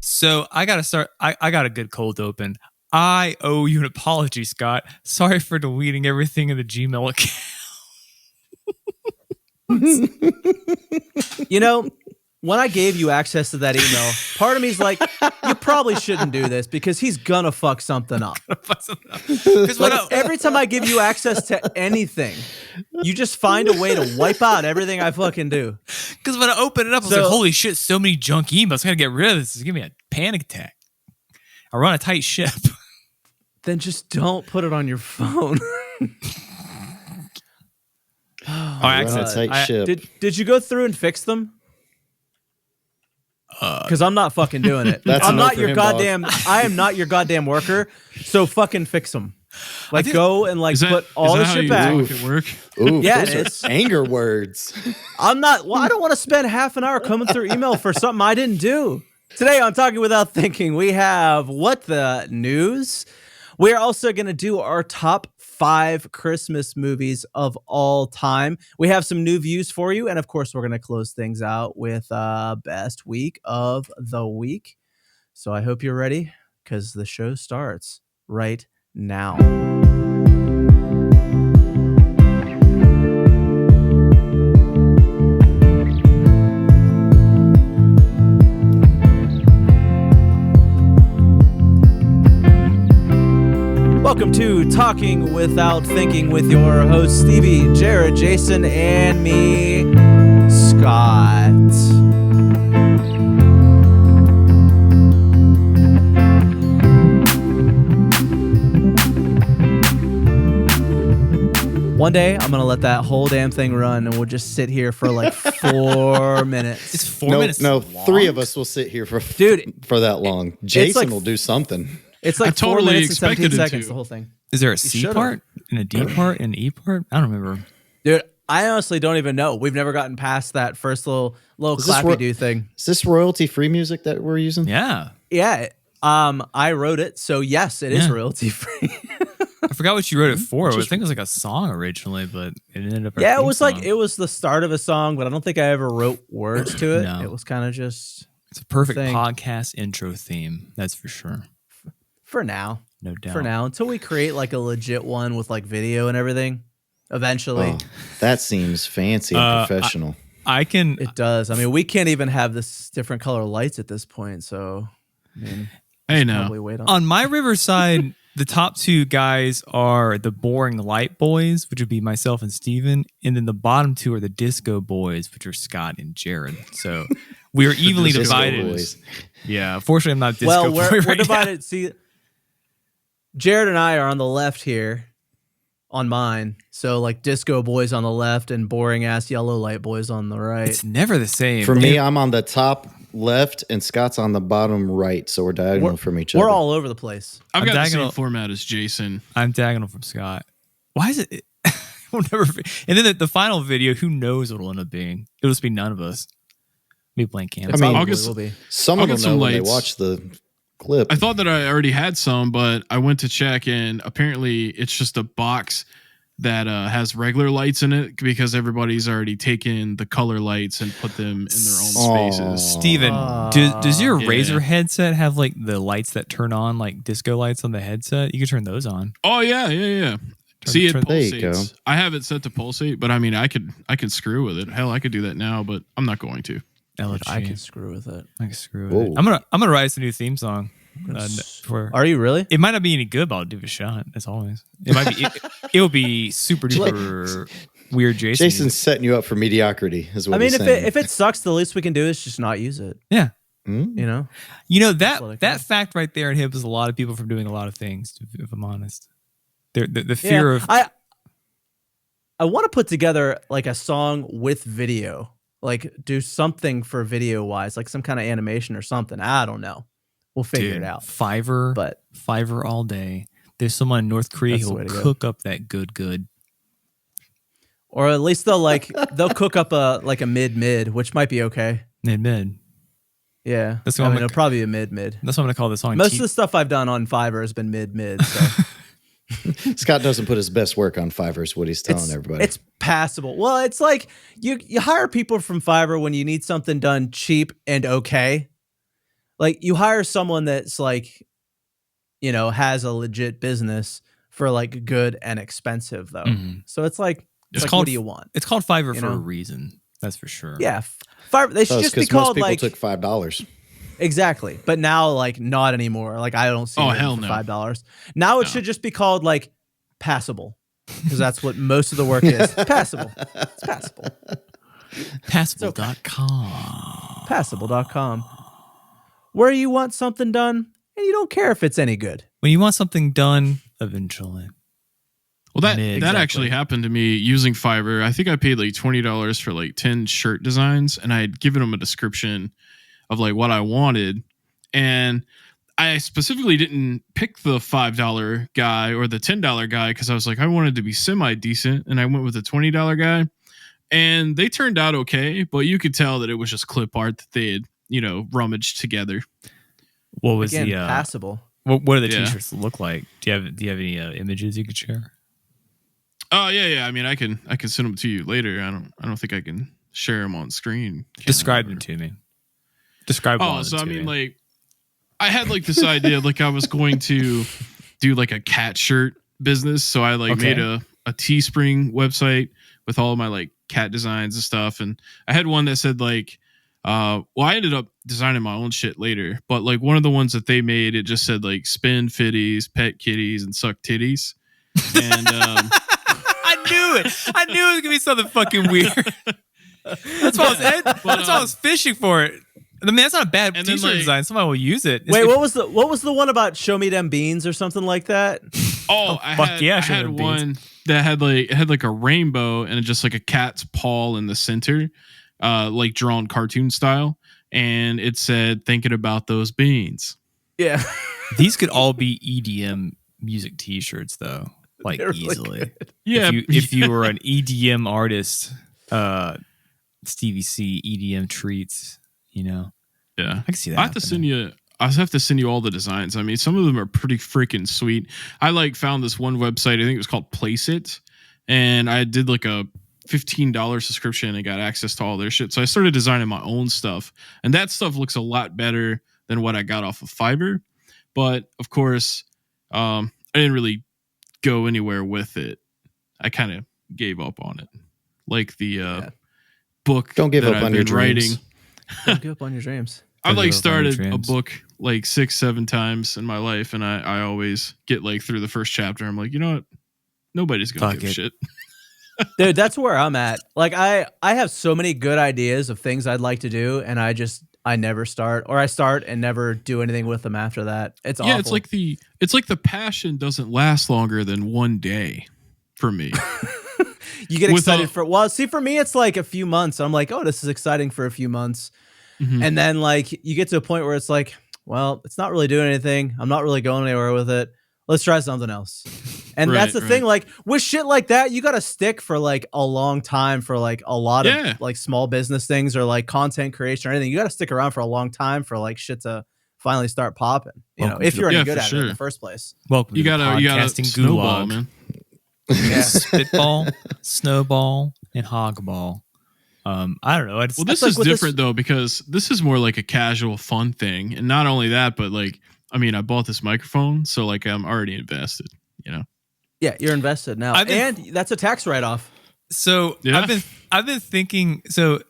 So I gotta start. I got a good cold open. I owe you an apology, Scott. Sorry for deleting everything in the Gmail account. You know, when I gave you access to that email, part of me is like, you probably shouldn't do this because he's gonna fuck something up. Like, every time I give you access to anything, you just find a way to wipe out everything I fucking do. Because when I opened it up, I was like, holy shit, so many junk emails. I gotta get rid of this. It's giving me a panic attack. I run a tight ship. Then just don't put it on your phone. Did you go through and fix them? Because I'm not fucking doing it. I'm not your goddamn. I am not your goddamn worker. So fucking fix them. Like go and like put all the shit back. Ooh, yeah, it's anger words. I'm not. Well, I don't want to spend half an hour coming through email for something I didn't do. Today on Talking Without Thinking, we have What the News. We're also going to do our top 5 Christmas movies of all time. We have some new views for you. And of course, we're going to close things out with best week of the week. So I hope you're ready because the show starts right now. Welcome to Talking Without Thinking with your hosts, Stevie, Jared, Jason, and me, Scott. One day, I'm going to let that whole damn thing run, and we'll just sit here for like 4 minutes. It's 4 minutes long? 3 of us will sit here for that long. Jason will do something. It's like 4 minutes and 17 seconds, the whole thing. Is there a C part and a D part and an E part? I don't remember. Dude, I honestly don't even know. We've never gotten past that first little clappy-do thing. Is this royalty-free music that we're using? Yeah. Yeah. I wrote it, so yes, it is royalty-free. I forgot what you wrote it for. I think it was like a song originally, but it ended up. Yeah, it was like it was the start of a song, but I don't think I ever wrote words to it. No. It was kind of just. It's a perfect podcast intro theme. That's for sure. For now. No doubt. For now, until we create like a legit one with like video and everything. Eventually. Oh, that seems fancy and professional. It does. I mean, we can't even have this different color lights at this point. So, I mean, hey, now on my Riverside, the top 2 guys are the boring light boys, which would be myself and Steven. And then the bottom 2 are the disco boys, which are Scott and Jared. So we are evenly divided. Yeah. Unfortunately, I'm not disco boy we're divided. Now. See, Jared and I are on the left here on mine. So like disco boys on the left and boring ass yellow light boys on the right. It's never the same. For me, I'm on the top left and Scott's on the bottom right. So we're diagonal from each other. We're all over the place. I've got the same format as Jason. I'm diagonal from Scott. Why is it? We'll never. And then the final video, who knows what it'll end up being? It'll just be none of us. Be blank canvas. I mean, will be. Someone will know when they watch the clip. I thought that I already had some, but I went to check and apparently it's just a box that has regular lights in it because everybody's already taken the color lights and put them in their own spaces. Steven, does your Razer headset have like the lights that turn on, like disco lights on the headset? You can turn those on. Oh yeah. See, it pulsates. There you go. I have it set to pulsate, but I mean, I could screw with it. Hell, I could do that now, but I'm not going to. I can screw with it. I can screw with it. I'm gonna write us a new theme song. Are you really? It might not be any good, but I'll do a shot as always. It might be. It'll be super duper weird. Jason's setting you up for mediocrity. Is what he's saying. if it sucks, the least we can do is just not use it. Yeah. You know that fact right there inhibits a lot of people from doing a lot of things. If I'm honest, the fear of I want to put together like a song with video, like do something for video wise, like some kind of animation or something. I don't know. We'll figure it out. Fiverr all day. There's someone in North Korea who will cook up that good. Or at least they'll cook up a mid, which might be okay. Mid. Yeah. It'll probably be a mid. That's what I'm gonna call this song. Most of the stuff I've done on Fiverr has been mid. So. Scott doesn't put his best work on Fiverr is what he's telling everybody. It's passable. Well, it's like you hire people from Fiverr when you need something done cheap and okay. like you hire someone that's like, has a legit business for like good and expensive though. Mhm. So it's like, It's what called do you want? It's called Fiverr You for a know? reason. That's for sure. Yeah. They should just be Because most called people like, took $5. exactly. But now like not anymore. Like I don't see Oh, it hell for no. $5. Now it should just be called like passable. Because that's what most of the work is. Passable. It's passable. Passable.com. Passable.com. Where you want something done and you don't care if it's any good. When you want something done, eventually. Well, that Exactly. actually happened to me using Fiverr. I think I paid like $20 for like 10 shirt designs, and I had given them a description of like what I wanted. And I specifically didn't pick the $5 guy or the $10 guy because I was like, I wanted to be semi decent, and I went with the $20 guy. And they turned out okay, but you could tell that it was just clip art that they had, rummaged together. What was Again, the passable. what do the Yeah. t-shirts look like? Do you have any images you could share? Oh yeah. I mean, I can send them to you later. I don't think I can share them on screen. Can I? Describe them to me. Describe one Oh, of so them I to mean, me. like, I had like this idea, like I was going to do like a cat shirt business. So I like Okay. made a Teespring website with all of my like cat designs and stuff. And I had one that said like, I ended up designing my own shit later, but like one of the ones that they made, it just said like spin fitties, pet kitties, and suck titties. And I knew it. I knew it was gonna be something fucking weird. That's why I was fishing for it. I mean, that's not a bad And then, t-shirt like- design. Somebody will use it. Wait, what was the one about show me them beans or something like that? I fuck had, yeah, I sure, had beans. one that had like a rainbow and just like a cat's paw in the center, like drawn cartoon style, and it said thinking about those beans. Yeah. These could all be EDM music t-shirts though. Like They're really easily. good. Yeah, If you were an EDM artist, Stevie C, EDM treats, yeah. I can see that. I have to send you. I have to send you all the designs. I mean, some of them are pretty freaking sweet. I like found this one website. I think it was called Place It, and I did like a $15 subscription and got access to all their shit. So I started designing my own stuff, and that stuff looks a lot better than what I got off of Fiverr. But of course, I didn't really go anywhere with it. I kind of gave up on it, like the book. Don't give that up I've on your been writing. dreams. Don't give up on your dreams. I Don't like give up on your started a dreams. book like 6-7 times in my life, and I always get like through the first chapter. I'm like, you know what? Nobody's gonna Fuck give a it. shit. Dude, that's where I'm at. Like I have so many good ideas of things I'd like to do, and I never start, or I start and never do anything with them after that. It's awful. Yeah, it's like the passion doesn't last longer than one day for me. you get with excited a- for me it's like a few months. I'm like, oh, this is exciting for a few months. Mhm. And then like you get to a point where it's like, well, it's not really doing anything. I'm not really going anywhere with it. Let's try something else. And that's the Right, thing, like with shit like that, you got to stick for like a long time for like a lot Yeah. of like small business things or like content creation or anything. You got to stick around for a long time for like shit to finally start popping, Welcome if to you're the- any Yeah, good for at it in sure. the first place. Welcome You to the gotta podcasting snowball, gulag. man. Yeah. Spitball, snowball, and hogball. I don't know. Well, this like is with this- different though, because this is more like a casual fun thing, and not only that, but like, I mean, I bought this microphone, so like I'm already invested. You know. Yeah, you're invested now. I've been- And that's a tax write-off. So Yeah. I've been thinking. So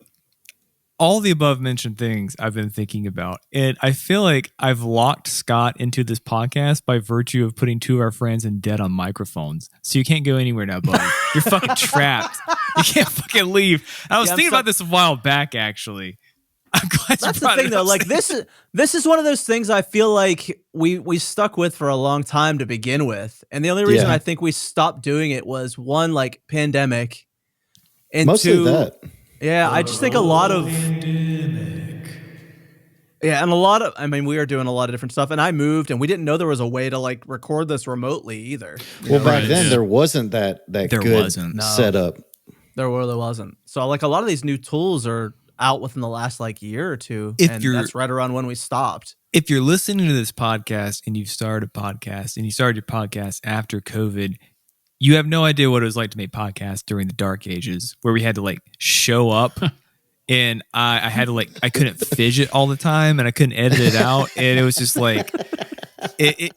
all the above mentioned things I've been thinking about, and I feel like I've locked Scott into this podcast by virtue of putting two of our friends in debt on microphones. So you can't go anywhere now, buddy. You're fucking trapped. You can't fucking leave. I was Yeah, I'm thinking so- about this a while back, actually. I'm glad you That's the brought thing it though. up. Like this is one of those things I feel like we stuck with for a long time to begin with. And the only reason Yeah. I think we stopped doing it was one, like pandemic. And Mostly two, that. yeah, I just think a lot of yeah, and a lot of, I mean, we are doing a lot of different stuff, and I moved, and we didn't know there was a way to like record this remotely either. You Well, know? back Right, then yeah. there wasn't that There good wasn't. No. setup. There really wasn't. So like a lot of these new tools are out within the last like year or two, If and you're- that's right around when we stopped. If you're listening to this podcast and you've started a podcast and you started your podcast after COVID, you have no idea what it was like to make podcasts during the dark ages where we had to like show up and I had to I couldn't fidget all the time, and I couldn't edit it out, and it was just like,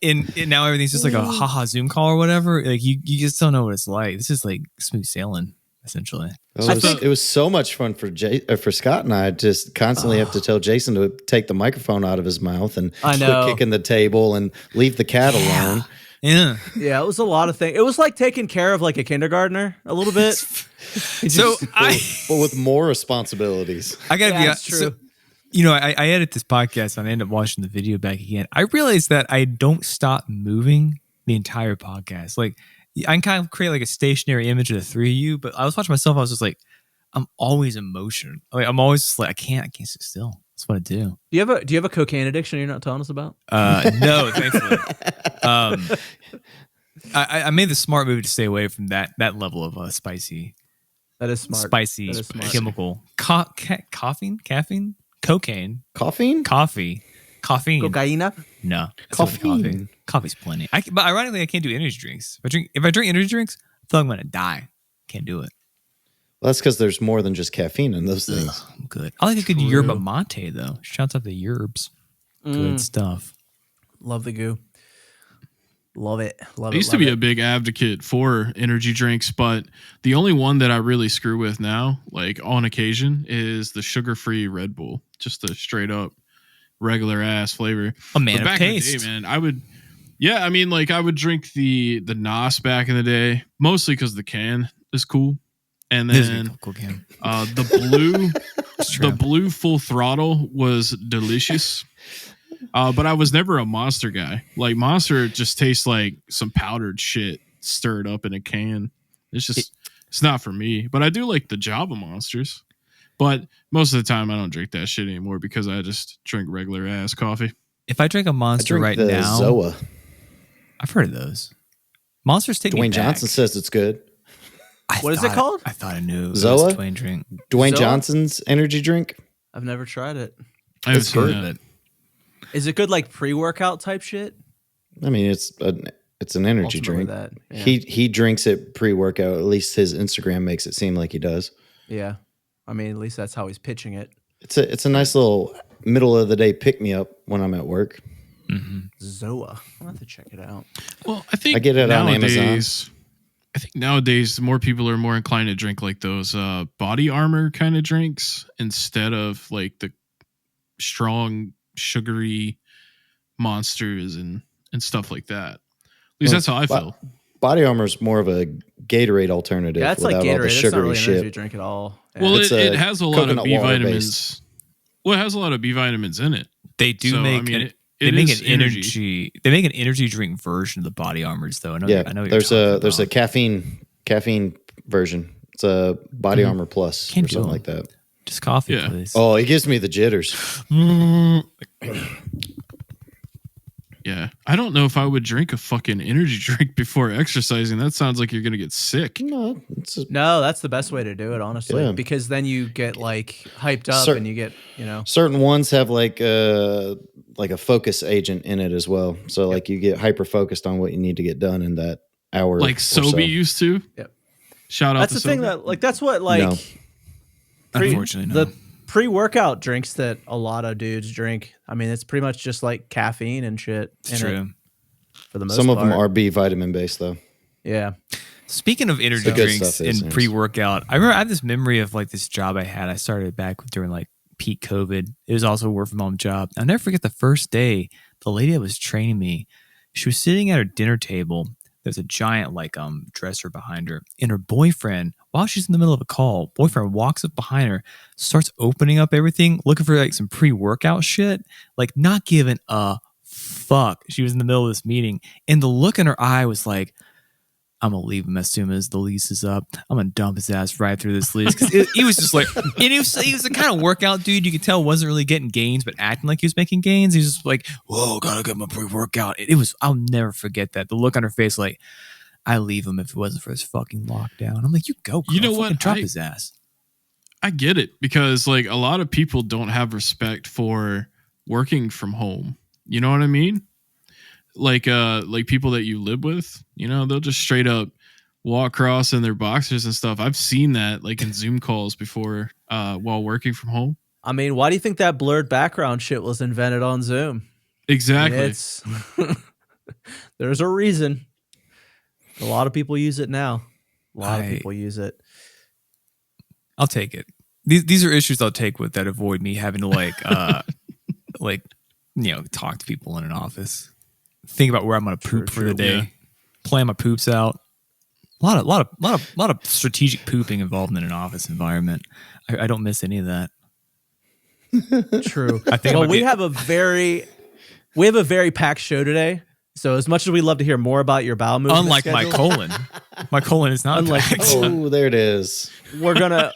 and now everything's just like a haha Zoom call or whatever. Like you just don't know what it's like. This is like smooth sailing, essentially. It was so much fun for Scott and I. Just constantly have to tell Jason to take the microphone out of his mouth and quit kicking the table and leave the cat alone. Yeah, it was a lot of things. It was like taking care of like a kindergartner a little bit. But with more responsibilities. I gotta be that's true. So, I edit this podcast and I end up watching the video back again. I realized that I don't stop moving the entire podcast. Like I can kind of create like a stationary image of the three of you, but I was watching myself. I was just like, I'm always in motion. Like I'm always just like, I can't sit still. That's what I do. Do you have a cocaine addiction you're not telling us about? No, thankfully. I made the smart move to stay away from that level of spicy. That is smart. Spicy chemical. Caffeine? Cocaine. Coffee? Cocaina? No. Coffee. Coffee's plenty. But ironically, I can't do energy drinks. If I drink energy drinks, I feel like I'm going to die. Can't do it. Well, that's because there's more than just caffeine in those things. Ugh, I'm good. I like a good yerba mate, though. Shouts out the yerbs. Good stuff. Love the goo. Love it. I used to be a big advocate for energy drinks, but the only one that I really screw with now, like on occasion, is the sugar-free Red Bull. Just a straight up regular ass flavor. A man of back taste. in the day, man, I would drink the NOS back in the day, mostly because the can is cool. And then cool can. the blue Full Throttle was delicious. But I was never a Monster guy. Like Monster just tastes like some powdered shit stirred up in a can. It's not for me. But I do like the Java Monsters. But most of the time I don't drink that shit anymore because I just drink regular ass coffee. If I drink a Monster right the now, Zoa. I've heard of those. Monsters take me Dwayne back. Johnson says it's good. What is it called? I thought I knew. It Zoa? was a Dwayne drink. Dwayne Zoa? Johnson's energy drink. I've never tried it. I haven't It's seen good. that. Is it good like pre-workout type shit? I mean, it's an energy Ultimately drink. that, yeah. He drinks it pre-workout. At least his Instagram makes it seem like he does. Yeah. I mean, at least that's how he's pitching it. It's a nice little middle of the day pick me up when I'm at work. Zoa. I'll have to check it out. Well, I think I get it on nowadays, I think nowadays more people are more inclined to drink like those body armor kind of drinks instead of like the strong sugary monsters and stuff like that. At least that's how I feel. Body Armor is more of a Gatorade alternative. Yeah, that's like without all the Gatorade. That's not sugary really an energy shit. drink at all. Yeah. Well, It's it has a lot of coconut B water vitamins. based. Well, it has a lot of B vitamins in it. They do So, make. I mean, They it make is an energy. They make an energy drink version of the Body Armors, though. I know. Yeah, I know. What there's you're a there's a talking caffeine version. It's a Body Armor Plus Can't or do something it. like that. about. Just coffee, Yeah. please. Oh, it gives me the jitters. Yeah. I don't know if I would drink a fucking energy drink before exercising. That sounds like you're going to get sick. No, it's a, No, that's the best way to do it, honestly, Yeah. because then you get like hyped up Cer- and you get, certain ones have like a focus agent in it as well. So like you get hyper focused on what you need to get done in that hour. Like or Sobe so. used to. Yep. Shout out that's to the thing Sobe. that like that's what like No. Unfortunately, no. the pre-workout drinks that a lot of dudes drink. I mean, it's pretty much just like caffeine and shit. It's true. For the most Some of them part. are B vitamin based though. Yeah. Speaking of energy The good drinks stuff is, and yes. pre-workout, I remember I have this memory of like this job I had. I started back during like peak COVID. It was also a work from home job. I'll never forget the first day. The lady that was training me, she was sitting at her dinner table. There's a giant like dresser behind her, and her boyfriend, while she's in the middle of a call, boyfriend walks up behind her, starts opening up everything, looking for like some pre-workout shit, like not giving a fuck. She was in the middle of this meeting, and the look in her eye was like, I'm gonna leave him as soon as the lease is up. I'm gonna dump his ass right through this lease, because he was just like, and he was the kind of workout dude you could tell wasn't really getting gains, but acting like he was making gains. He's just like, whoa, gotta get my pre-workout. It was, I'll never forget that. The look on her face, like, I leave him if it wasn't for his fucking lockdown. I'm like, you go, girl. You know Fucking what? drop his ass. I get it, because like a lot of people don't have respect for working from home. You know what I mean? Like people that you live with, they'll just straight up walk across in their boxers and stuff. I've seen that like in Zoom calls before while working from home. I mean, why do you think that blurred background shit was invented on Zoom? Exactly. I mean, it's there's a reason. A lot of people use it now. A lot of people use it. I'll take it. These are issues I'll take with that avoid me having to talk to people in an office. Think about where I'm going to poop for the day. Yeah. Plan my poops out. A lot of strategic pooping involved in an office environment. I don't miss any of that. True. I think we have a very packed show today. So as much as we love to hear more about your bowel movement, unlike my colon, my colon is not packed. Oh, there it is. We're gonna.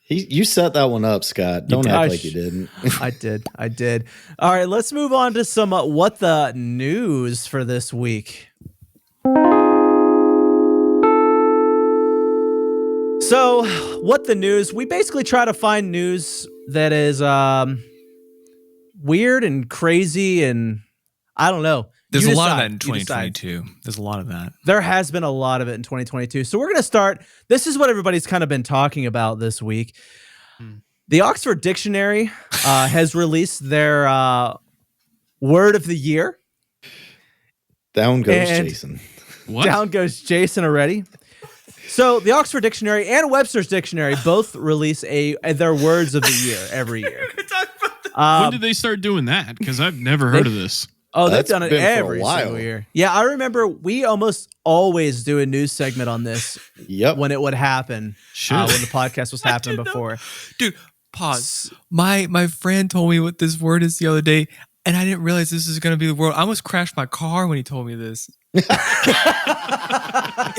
You set that one up, Scott. Don't act like you didn't. I did. All right, let's move on to some what the news for this week. So, what the news? We basically try to find news that is weird and crazy, and I don't know. There's a lot of that in 2022. There's a lot of that. There has been a lot of it in 2022. So we're going to start. This is what everybody's kind of been talking about this week. The Oxford Dictionary has released their word of the year. Down goes Jason. What? Down goes Jason already. So the Oxford Dictionary and Webster's Dictionary both release their words of the year every year. When did they start doing that? Because I've never heard of this. Oh, they've done it every single year. Yeah, I remember we almost always do a news segment on this when it would happen, when the podcast was happening before. Dude, pause. My friend told me what this word is the other day, and I didn't realize this is going to be the word. I almost crashed my car when he told me this. It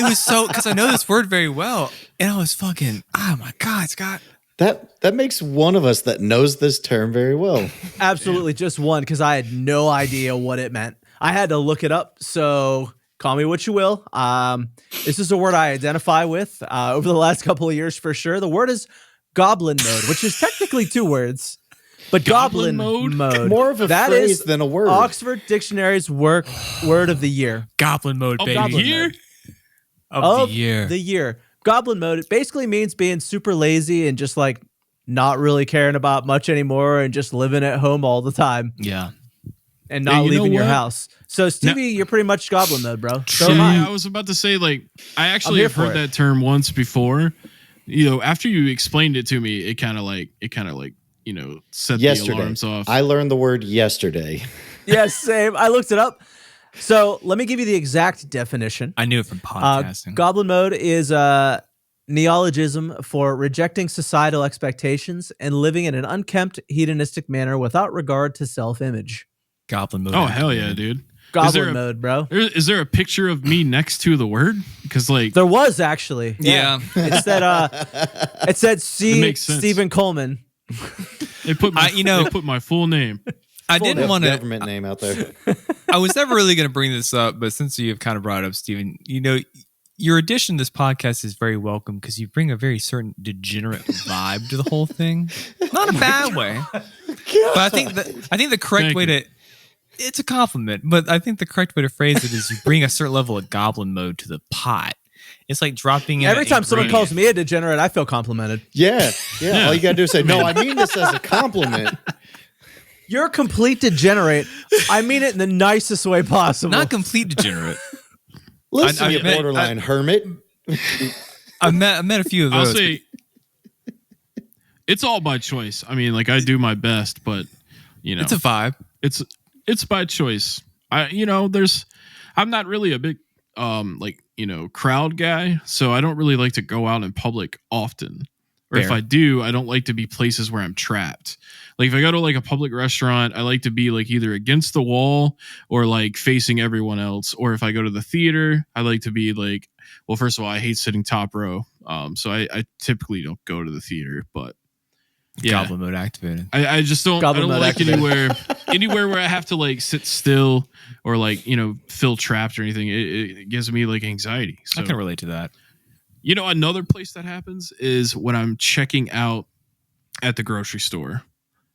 was so, because I know this word very well, and I was fucking, oh my God, Scott. That makes one of us that knows this term very well. Absolutely, just one, because I had no idea what it meant. I had to look it up, so call me what you will. This is a word I identify with over the last couple of years for sure. The word is goblin mode, which is technically two words, but goblin mode. More of a phrase than a word. Oxford Dictionary's word of the year. Goblin mode, baby. Goblin mode. Of the year. Goblin mode, it basically means being super lazy and just like not really caring about much anymore and just living at home all the time. Yeah. And not leaving your house. So Stevie, you're pretty much goblin mode, bro. So I was about to say, like, I actually have heard that term once before. You know, after you explained it to me, it kind of like, set the alarms off. I learned the word yesterday. Yes, same. I looked it up. So let me give you the exact definition. I knew it from podcasting. Goblin mode is a neologism for rejecting societal expectations and living in an unkempt, hedonistic manner without regard to self-image. Goblin mode. Oh, hell yeah, dude. Goblin mode, bro. Is there a picture of me next to the word? Because like there was actually. Yeah. It said Stephen Coleman. They put my full name. I didn't want to government name out there. I was never really going to bring this up, but since you've kind of brought it up, Stephen, your addition to this podcast is very welcome because you bring a very certain degenerate vibe to the whole thing. Not a bad way, but I think the correct way to. It's a compliment, but I think the correct way to phrase it is you bring a certain level of goblin mode to the pot. It's like dropping in every time someone calls me a degenerate, I feel complimented. Yeah. All you gotta do is say, "No, I mean this as a compliment." You're a complete degenerate. I mean it in the nicest way possible. Not complete degenerate. Listen, you borderline hermit. I met a few of those. I'll say it's all by choice. I mean, like I do my best, but it's a vibe. It's by choice. I'm not really a big crowd guy, so I don't really like to go out in public often. Or if I do, I don't like to be places where I'm trapped. Like if I go to like a public restaurant, I like to be like either against the wall or like facing everyone else. Or if I go to the theater, I like to be like, well, first of all, I hate sitting top row. So I typically don't go to the theater, but yeah. Goblin mode activated. I just don't like anywhere where I have to like sit still or like, feel trapped or anything. It gives me like anxiety. So I can relate to that. Another place that happens is when I'm checking out at the grocery store.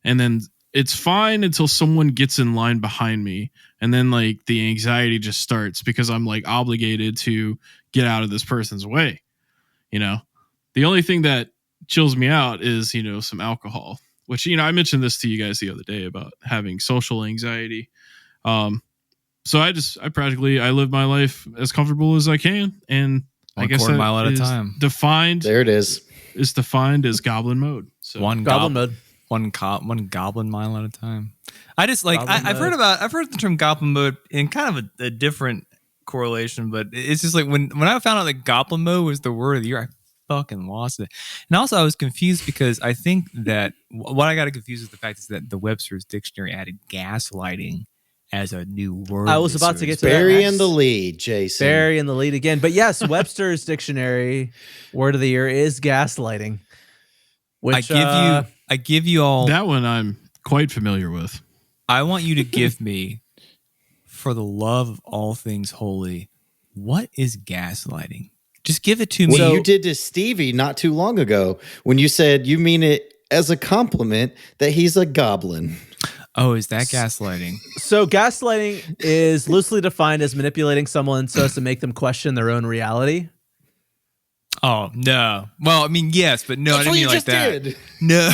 And then it's fine until someone gets in line behind me, and then like the anxiety just starts because I'm like obligated to get out of this person's way. You know, the only thing that chills me out is, you know, some alcohol, which, you know, I mentioned this to you guys the other day about having social anxiety. So I live my life as comfortable as I can, and I guess that mile at a time. Defined. There it is. Is defined as goblin mode. So one goblin mode. One goblin mile at a time. I just like I've heard the term goblin mode in kind of a different correlation, but it's just like when I found out that goblin mode was the word of the year, I fucking lost it. And also I was confused because I think that what I got confused with the fact is that the Webster's dictionary added gaslighting as a new word. I was about to get to Barry that in the lead, Jason. Barry in the lead again. But yes, Webster's dictionary word of the year is gaslighting. Which I give you all that one I'm quite familiar with. I want you to give me, for the love of all things holy, what is gaslighting? Just give it to me. Well, you did to Stevie not too long ago when you said you mean it as a compliment that he's a goblin. Oh, is that gaslighting? So gaslighting is loosely defined as manipulating someone so as to make them question their own reality. Oh, no. Well, I mean, yes, but no, I didn't mean like that. Did. No.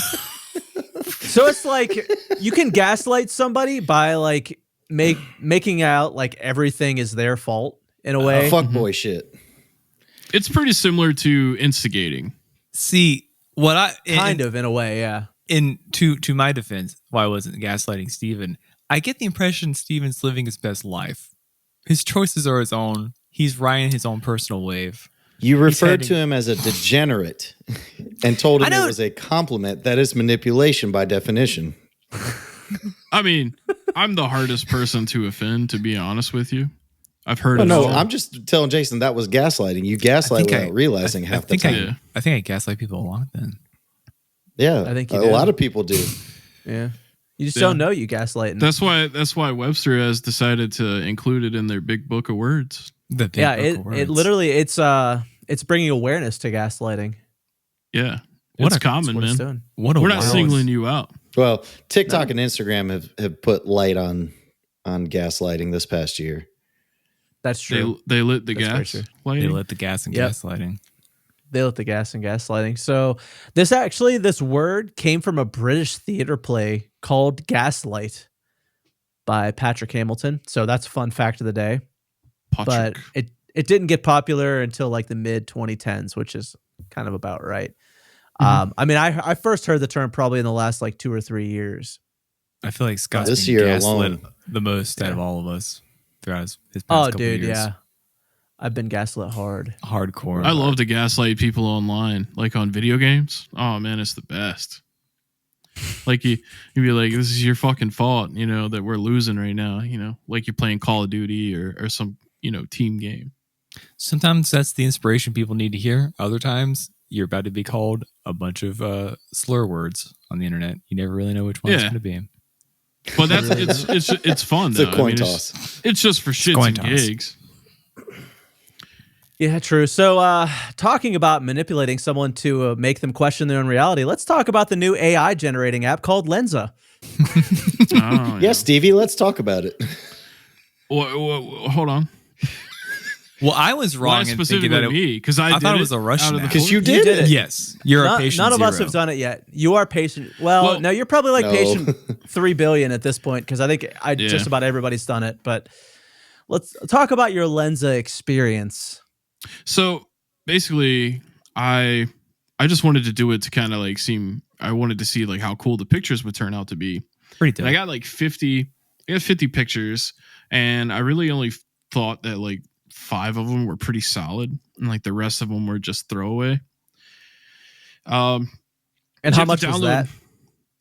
So it's like you can gaslight somebody by like making out like everything is their fault in a way. Fuckboy shit. It's pretty similar to instigating. See, what I kind of in a way, yeah. To my defense, why I wasn't gaslighting Steven, I get the impression Steven's living his best life. His choices are his own. He's riding his own personal wave. You referred to him as a degenerate and told him it was a compliment. That is manipulation by definition. I mean, I'm the hardest person to offend, to be honest with you. I've heard it all. all. I'm just telling Jason that was gaslighting. You gaslight without realizing half the time. I think I gaslight people a lot then. Yeah, I think a lot of people do. Yeah. You just don't know you gaslighting. That's why Webster has decided to include it in their big book of words. It literally it's bringing awareness to gaslighting. Yeah, it's common, man. We're not singling you out. Well, TikTok and Instagram have put light on gaslighting this past year. That's true. They lit the gas. They lit the gas and gaslighting. They lit the gas and gaslighting. So this word came from a British theater play called Gaslight by Patrick Hamilton. So that's a fun fact of the day. Patrick. But it didn't get popular until like the mid 2010s, which is kind of about right. I mean, I first heard the term probably in the last like 2 or 3 years. I feel like Scott's this year alone the most out of all of us throughout his past couple years. Yeah. I've been gaslit hardcore. I love to gaslight people online, like on video games. Oh man, it's the best. Like you'd be like, this is your fucking fault, you know, that we're losing right now, you know, like you're playing Call of Duty or some, you know, team game. Sometimes that's the inspiration people need to hear. Other times you're about to be called a bunch of slur words on the internet. You never really know which one it's going to be. But that's it's fun. It's though. a coin toss. It's just for shits and gigs. Yeah, true. So talking about manipulating someone to make them question their own reality, let's talk about the new AI generating app called Lenza. Yeah, Stevie, let's talk about it. Hold on. Well, I was wrong in thinking that because I thought it was a Russian app. Because you did it. Yes, you're a patient. None of zero. us have done it yet. You are patient. Well, no, you're probably like patient 3 billion at this point because I think just about everybody's done it. But let's talk about your Lenza experience. So basically, I just wanted to do it to kind of like I wanted to see like how cool the pictures would turn out to be. Pretty dope. And I got like 50 pictures, and I really only thought that like 5 of them were pretty solid, and like the rest of them were just throwaway. And how much was that?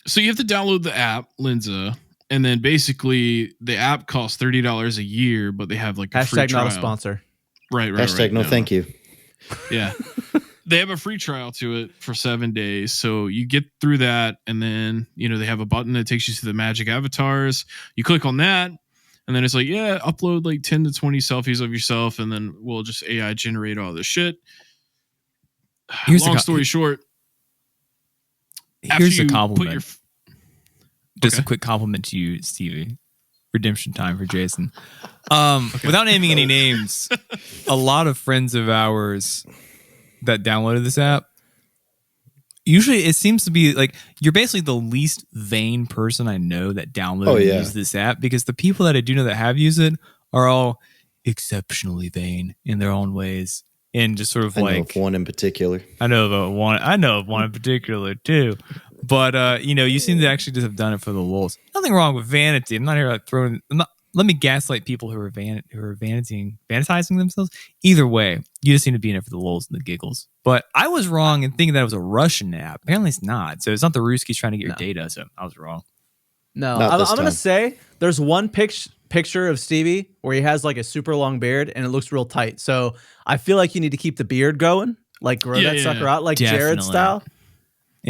So you have to download the app, Lenza, and then basically the app costs $30 a year, but they have like a free trial. Not a sponsor. Right. Hashtag no, thank you. Yeah. They have a free trial to it for 7 days. So you get through that, and then, you know, they have a button that takes you to the magic avatars. You click on that, and then it's like, yeah, upload like 10 to 20 selfies of yourself, and then we'll just AI generate all this shit. Long story short, here's a compliment. Just a quick compliment to you, Stevie. Redemption time for Jason. Without naming any names, a lot of friends of ours that downloaded this app, usually it seems to be like you're basically the least vain person I know that downloaded and used this app, because the people that I do know that have used it are all exceptionally vain in their own ways. And just sort of I like know of one in particular. I know of one in particular too. But you seem to actually just have done it for the lulz. Nothing wrong with vanity. I'm not here like let me gaslight people who are vanitizing themselves. Either way, you just seem to be in it for the lulz and the giggles. But I was wrong in thinking that it was a Russian app. Apparently it's not. So it's not the Ruskies trying to get your data. So I was wrong. No, I'm gonna say there's one picture of Stevie where he has like a super long beard and it looks real tight. So I feel like you need to keep the beard going, like grow that sucker out, like Jared style.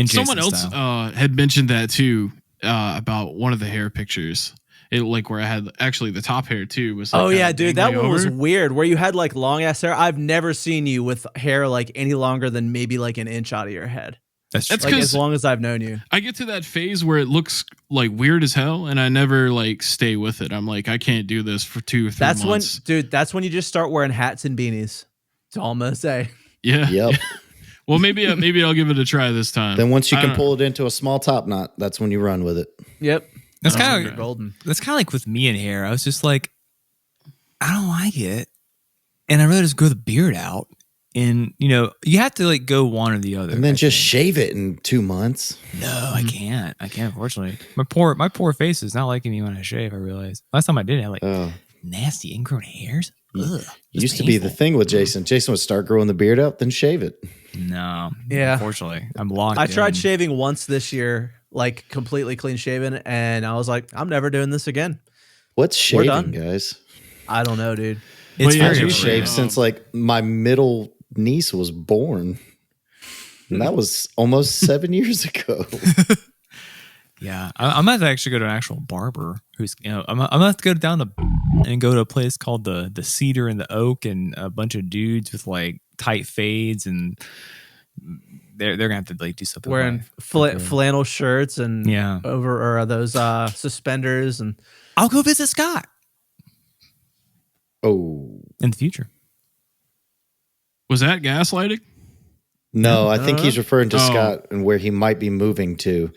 Someone else had mentioned that too about one of the hair pictures. It like where I had actually the top hair too was. Like, dude, that one was weird. Where you had like long ass hair. I've never seen you with hair like any longer than maybe like an inch out of your head. That's true. Like as long as I've known you. I get to that phase where it looks like weird as hell, and I never like stay with it. I'm like, I can't do this for 2 or 3 months. That's when you just start wearing hats and beanies. That's all I'm gonna say. Yeah. Yep. Well, maybe I'll give it a try this time. Then once you can pull it into a small top knot, that's when you run with it. Yep. That's kind of golden. That's kind of like with me and hair. I was just like, I don't like it, and I really just grow the beard out. And you have to like go one or the other, and then just shave it in 2 months. No, I can't. Unfortunately, my poor face is not liking me when I shave. I realized last time I did it, I had like nasty ingrown hairs. Ugh, used to be the thing with Jason. Jason would start growing the beard out, then shave it. No, yeah. Unfortunately, I'm locked. I tried shaving once this year, like completely clean shaven, and I was like, I'm never doing this again. What's shaving, guys? I don't know, dude. It's very shaved since like my middle niece was born, and that was almost 7 years ago. Yeah, I'm gonna have to actually go to an actual barber who's I'm gonna have to go down and go to a place called the Cedar and the Oak, and a bunch of dudes with like tight fades, and they're gonna have to like do something wearing flannel shirts and over those suspenders, and I'll go visit Scott. Oh, in the future. Was that gaslighting? No, I think he's referring to Scott and where he might be moving to.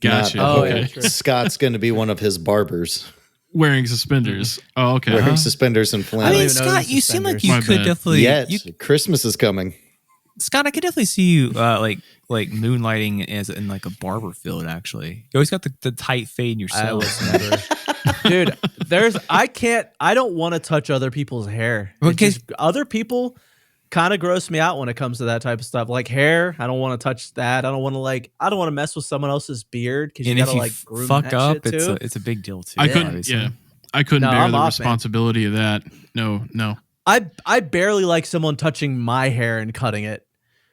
Gotcha. Okay. Scott's going to be one of his barbers. Wearing suspenders. Oh, okay. Wearing suspenders and flannel. I mean, Scott, you seem like you could definitely. Christmas is coming. Scott, I could definitely see you like moonlighting as in like a barber field. Actually, you always got the tight fade yourself. Dude, I don't want to touch other people's hair. Other people kind of gross me out when it comes to that type of stuff. Like hair, I don't want to touch that. I don't want to mess with someone else's beard because you gotta like groom fuck that up. shit too. It's a big deal too. I couldn't bear the responsibility of that. No. I barely like someone touching my hair and cutting it.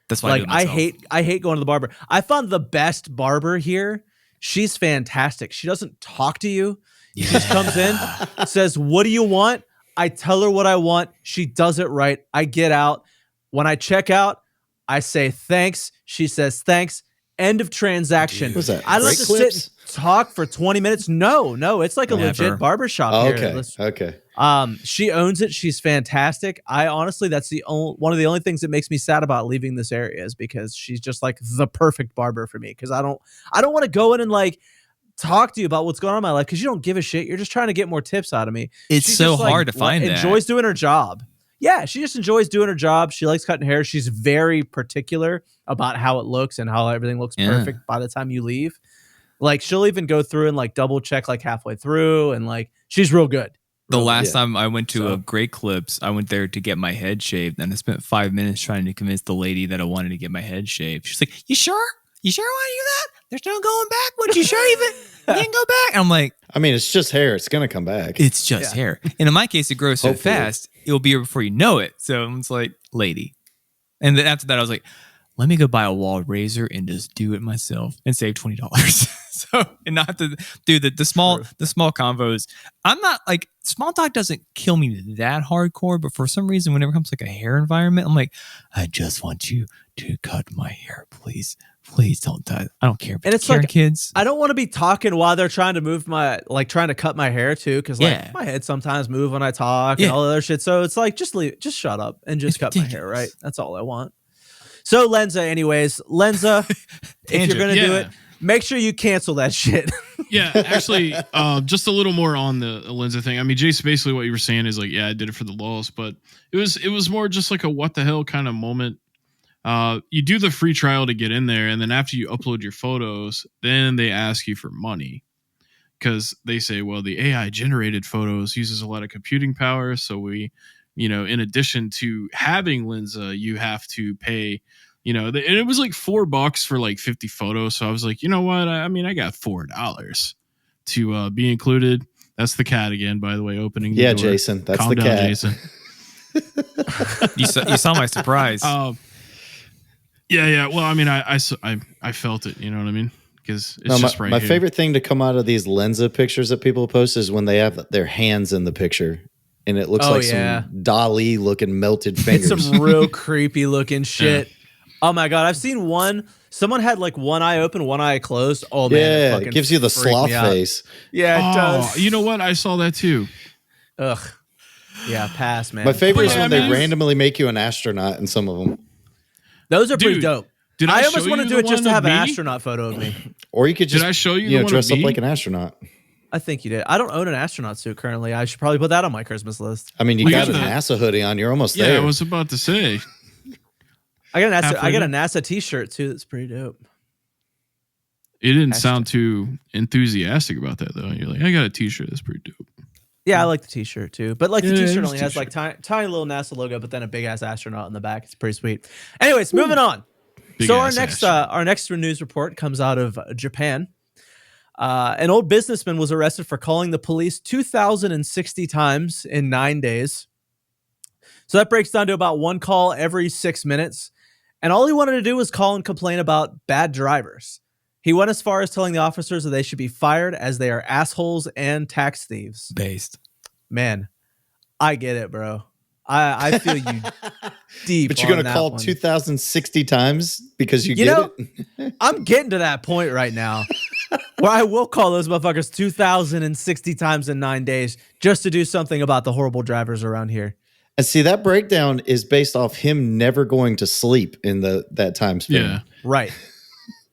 That's why I hate going to the barber. I found the best barber here. She's fantastic. She doesn't talk to you. She just comes in, says, "What do you want?" I tell her what I want. She does it right. I get out. When I check out, I say thanks. She says thanks. End of transaction. What's that? I don't have to sit and talk for 20 minutes. No, it's like a legit barbershop here. Okay. She owns it. She's fantastic. I honestly, that's one of the only things that makes me sad about leaving this area is because she's just like the perfect barber for me. Because I don't want to go in and like talk to you about what's going on in my life because you don't give a shit. You're just trying to get more tips out of me. It's so hard to find that. Enjoys doing her job. Yeah, she just enjoys doing her job. She likes cutting hair. She's very particular about how it looks and how everything looks perfect by the time you leave. Like she'll even go through and like double check like halfway through, and like she's real good. The last time I went to a Great Clips, I went there to get my head shaved, and I spent 5 minutes trying to convince the lady that I wanted to get my head shaved. She's like, "You sure? You sure want to do that? There's no going back. Would you sure you can go back?" And I'm like, I mean, it's just hair. It's going to come back. It's just hair. And in my case, it grows so fast, it'll be here before you know it. So it's like, lady. And then after that, I was like, let me go buy a wall razor and just do it myself and save $20. So, and not to do the small convos. I'm not like, small talk doesn't kill me that hardcore, but for some reason, whenever it comes to like a hair environment, I'm like, I just want you to cut my hair, please. Please don't die. I don't care. And it's care, like kids. I don't want to be talking while they're trying to move trying to cut my hair too, because Yeah. my head sometimes move when I talk and all that other shit. So it's like just shut up and just cut my hair, right? That's all I want. So Lenza, anyways, Lenza, if you're gonna do it, make sure you cancel that shit. Yeah, actually, just a little more on the Lenza thing. I mean, Jason, basically what you were saying is like, yeah, I did it for the lulz, but it was more just like a what the hell kind of moment. You do the free trial to get in there, and then after you upload your photos, then they ask you for money because they say, well, the AI generated photos uses a lot of computing power, so we, in addition to having Lenza, you have to pay. And it was like $4 for like 50 photos. So I was like, you know what? I mean, I got $4 to be included. That's the cat again, by the way, opening the door. Jason, that's Calm the down, cat. Jason. You saw my surprise. Yeah. Well, I mean, I felt it. You know what I mean? Because it's just right my here. favorite thing to come out of these Lenza pictures that people post is when they have their hands in the picture. And it looks like some Dali looking melted fingers. It's some real creepy looking shit. Yeah. Oh my God. I've seen one. Someone had like one eye open, one eye closed. Oh man. It gives you the sloth face. Yeah, it does. You know what? I saw that too. Ugh. Yeah, pass, man. My favorite is when they randomly make you an astronaut in some of them. Those are pretty dope. I almost want to do it just to have an astronaut photo of me. Or you could just did I show you dress up like an astronaut. I think you did. I don't own an astronaut suit currently. I should probably put that on my Christmas list. I mean, you got a NASA hoodie on. You're almost there. Yeah, I was about to say. I got a NASA t-shirt too. That's pretty dope. You didn't sound too enthusiastic about that though. You're like, I got a t-shirt. That's pretty dope. Yeah, I like the t-shirt too. But like the t-shirt only has like tiny little NASA logo, but then a big ass astronaut in the back. It's pretty sweet. Anyways, moving on. So our next news report comes out of Japan. An old businessman was arrested for calling the police 2,060 times in 9 days. So that breaks down to about one call every 6 minutes. And all he wanted to do was call and complain about bad drivers. He went as far as telling the officers that they should be fired as they are assholes and tax thieves. Based. Man, I get it, bro. I feel you deep. But you're going to call 2,060 times because you get it? I'm getting to that point right now where I will call those motherfuckers 2,060 times in 9 days just to do something about the horrible drivers around here. And see, that breakdown is based off him never going to sleep in that time span. Yeah. Right.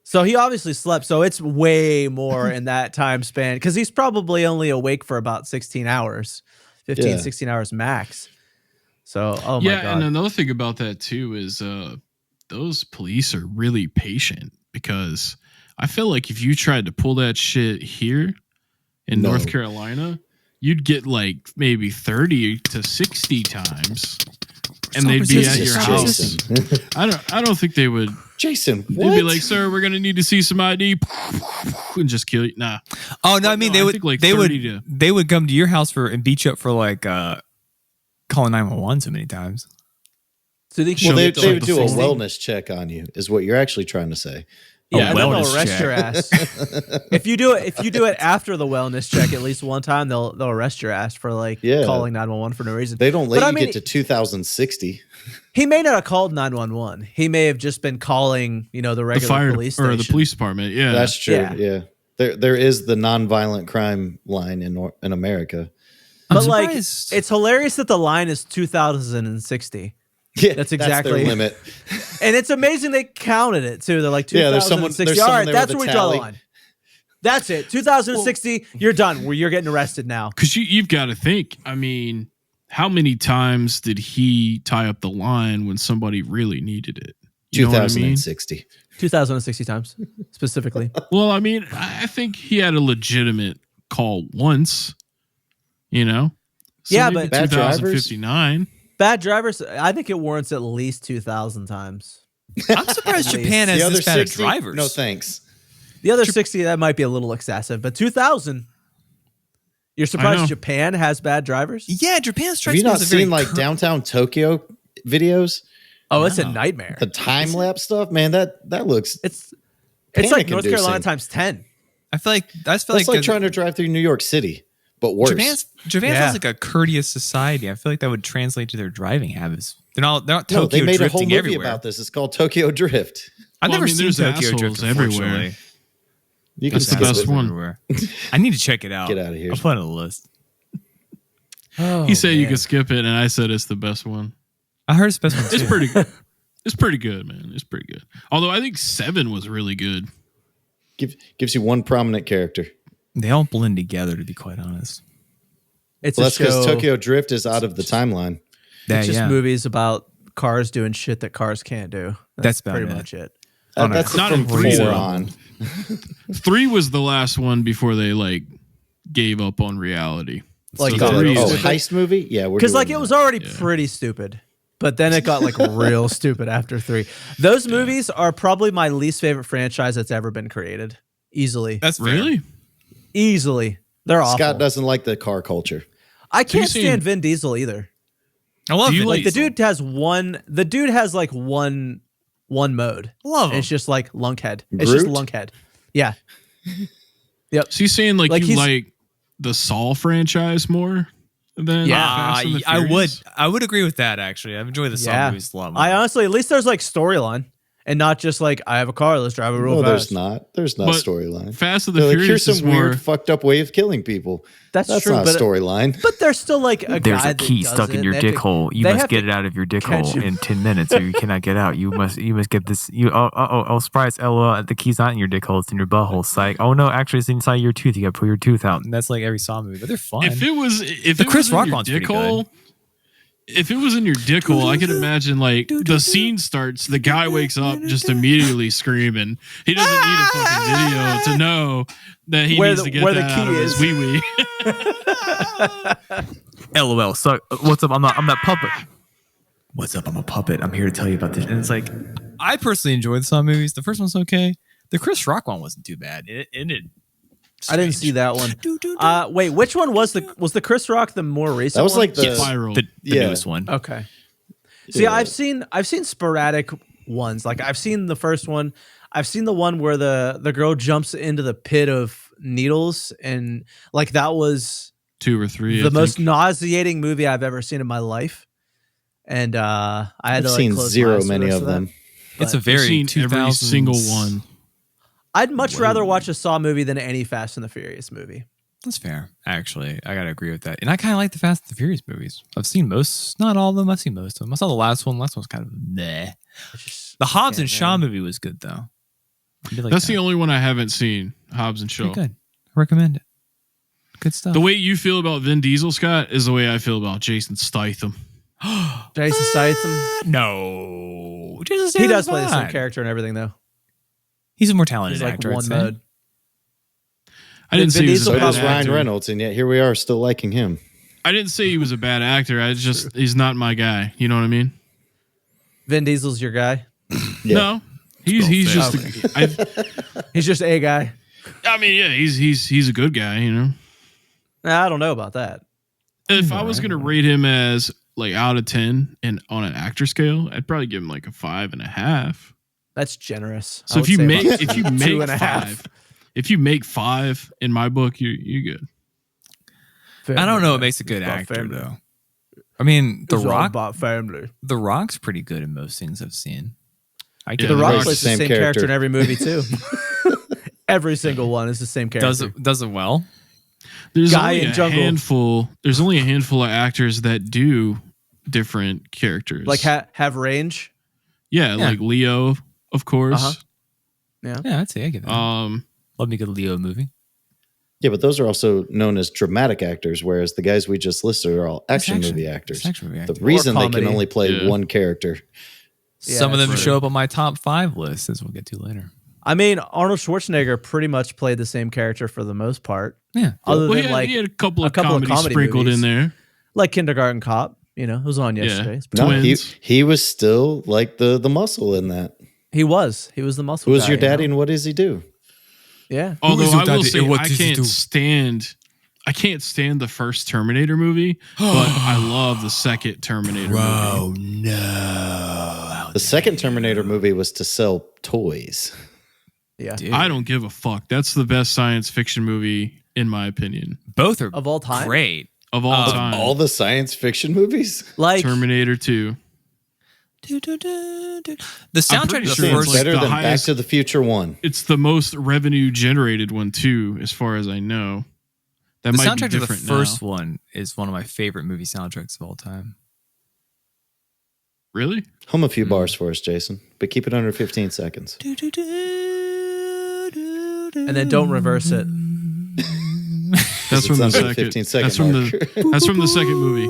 So he obviously slept. So it's way more in that time span because he's probably only awake for about 16 hours, 16 hours max. So, oh my God. Yeah, and another thing about that too is those police are really patient because I feel like if you tried to pull that shit here in North Carolina, you'd get like maybe 30 to 60 times and they'd be at your house. I don't think they would. Jason, what? They'd be like, sir, we're going to need to see some ID and just kill you. Nah. Oh, no, I mean, they would come to your house and beat you up for like calling 911 so many times. So they would do a wellness check on you is what you're actually trying to say. Yeah, and then they'll arrest your ass. If you do it after the wellness check at least one time, they'll arrest your ass for like calling 911 for no reason. They don't let you get to 2,060. He may not have called 911. He may have just been calling, the regular police station. Or the police department. Yeah, that's true. Yeah. There is the nonviolent crime line in America. But like, it's hilarious that the line is 2,060. Yeah, that's exactly their limit. And it's amazing they counted it too. They're like 2,060. All right, that's where we draw the line. That's it. 2,060. You're done. You're getting arrested now. Because you've got to think. I mean, how many times did he tie up the line when somebody really needed it? 2,060. I mean? 2,060 times specifically. Well, I mean, I think he had a legitimate call once. So yeah, but 2,059. Bad drivers, I think it warrants at least 2,000 times. I'm surprised Japan has this bad 60, drivers. No thanks. The other 60, that might be a little excessive, but 2,000. You're surprised Japan has bad drivers? Yeah, Japan strikes. Have you not seen like downtown Tokyo videos? Oh, it's a nightmare. The time lapse stuff, man. That looks. It's like North Carolina times 10. I feel like that's like trying to drive through New York City. But worse. Japan has like a courteous society. I feel like that would translate to their driving habits. They're not Tokyo they made drifting a whole movie everywhere. About this. It's called Tokyo Drift. I've never seen there's Tokyo Drift assholes everywhere. everywhere. You can That's the skip best it. one. Everywhere. I need to check it out. Get out of here. I'll put it on the list. He said you could skip it, and I said it's the best one. I heard it's the best one It's too. pretty good. It's pretty good, man. It's pretty good. Although I think 7 was really good. Gives you one prominent character. They all blend together, to be quite honest. It's Well, a that's because show. Tokyo Drift is out of the timeline. Yeah, It's just yeah. movies about cars doing shit that cars can't do. That's about pretty it. much it. Oh, no. That's Not from in 3, 4 though. on. 3 was the last one before they gave up on reality. Like, So got three real is- stupid. Heist movie? Yeah, we're Because doing it that. was already pretty stupid, but then it got real stupid after 3. Those movies are probably my least favorite franchise that's ever been created. Easily, That's fair. Really? easily. They're awful. Scott doesn't like the car culture. I can't you've seen- stand Vin Diesel either. I love Do you it. Like the dude has one. The dude has one mode. Love And him. it's just like lunkhead. It's just Groot? lunkhead. Yeah. So you're saying Like, you he's- like the Saw franchise more than Fast and the Furious? I would agree with that. Actually, I've enjoyed the Saw Yeah. movies a lot more. I honestly, at least there's storyline, and not just I have a car. Let's drive it real No, fast. there's not. There's not But storyline. Fast and the They're like, here's Furious is some more. weird, fucked up way of killing people. That's That's true, not a but- storyline. But there's still a There's guy a key that stuck does in it, your and dick hole. You they must have get to it out of your dick catch hole you. in 10 minutes, or you cannot get out. You must get this. Surprise! LOL. The key's not in your dick hole. It's in your butthole. Psych. Oh no, actually, it's inside your tooth. You got to pull your tooth out. And that's like every Saw movie, but they're fun. If it was The Chris Rock one's dick pretty good. hole, if it was in your dick hole, I could imagine the scene starts, the guy wakes up just immediately screaming. He doesn't need a fucking video to know that he Where needs the- to get where the that key out of his is. wee wee. LOL. So what's up? I'm that puppet. What's up? I'm a puppet. I'm here to tell you about this. And it's like, I personally enjoy the Saw movies. The first one's okay. The Chris Rock one wasn't too bad. It ended. I didn't see that one. Wait, which one was the Chris Rock the more recent? That was one? like the Spiral. The Yeah. newest one. Okay. See, Yeah. I've seen sporadic ones. I've seen the first one. I've seen the one where the girl jumps into the pit of needles, and that was 2 or 3. the most nauseating movie I've ever seen in my life. And I had I've to seen close my zero eyes for the many rest of that. them. It's a But very I've seen every 2000s single one. I'd much rather watch a Saw movie than any Fast and the Furious movie. That's fair. Actually, I gotta agree with that. And I kind of like the Fast and the Furious movies. I've seen most, not all of them. I've seen most of them. I saw the last one. Last one's kind of meh. It's just- The Hobbs Yeah, and Shaw man. movie was good though. I did like That's that. the only one I haven't seen, Hobbs and Pretty Shaw. good. I recommend it. Good stuff. The way you feel about Vin Diesel, Scott, is the way I feel about Jason Statham. Jason Statham. No, He does play the same character and everything, though. He's a more talented He's like actor. I'd one say. mode. I didn't say he was a So Diesel bad does Ryan actor. Reynolds, and yet here we are still liking him. I didn't say he was a bad actor. He's not my guy. You know what I mean? Vin Diesel's your guy. Yeah. No, he's just. He's just a guy. I mean, yeah, he's a good guy. You know, Nah, I don't know about that. if I was gonna rate him as out of 10 and on an actor scale, I'd probably give him a 5.5. That's generous. So I if you would make say about if you 2.5. make 5, if you make 5 in my book, you're good. I don't know what makes a good It's about actor family. though. I mean, It's all about family. The Rock's pretty good in most things I've seen. I Yeah, get The The Rock Rock's plays the same character in every movie too. Every single one is the same character. does it well. There's Guy only in a Jungle. handful. There's only a handful of actors that do different characters. Have range. yeah, like Leo, of course. Uh-huh. Yeah, I'd say I get that. Love me a good Leo movie. Yeah, but those are also known as dramatic actors, whereas the guys we just listed are all action action. movie actors. It's action movie The actor. reason they can comedy. only play Yeah. one character. Some of them that's show up on my top 5 list, as we'll get to later. I mean, Arnold Schwarzenegger pretty much played the same character for the most part. Yeah. Other Well, than he had a couple of comedy comedies sprinkled movies. in there. like Kindergarten Cop. It was on Yeah. yesterday. It's No, Twins. he was still like the muscle in that. He was the muscle. Who's guy, your daddy you know? and what does he do? Yeah. Although is your I will daddy say and what I does he do? I can't stand the first Terminator movie, but I love the second Terminator movie. no. The second Terminator movie was to sell toys. Yeah. Dude. I don't give a fuck. That's the best science fiction movie in my opinion Both are Of all time? great. of all Of time. All the science fiction movies? Like Terminator 2. The soundtrack to the sure first it's better the than highest- Back to the Future 1. It's the most revenue generated one too, as far as I know. That the might be soundtrack to the different first now. one is one of my favorite movie soundtracks of all time. Really? Hum a few bars for us, Jason, but keep it under 15 seconds. And then don't reverse it. That's from It's the under second. 15-second That's from mark. that's from the second movie.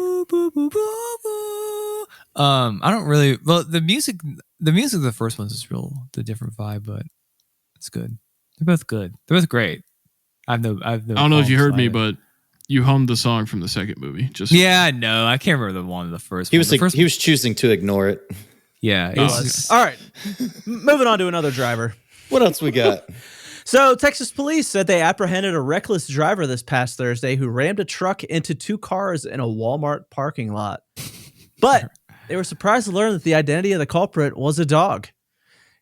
I don't really. Well, the music of the first one is the different vibe, but it's good. They're both good. They're both great. I don't know if you heard me, but you hummed the song from the second movie. Just yeah, no, I can't remember the one of the first. He one. was like, he was choosing to ignore it. Yeah, He was. All right, moving on to another driver. What else we got? So, Texas police said they apprehended a reckless driver this past Thursday who rammed a truck into 2 cars in a Walmart parking lot. But they were surprised to learn that the identity of the culprit was a dog.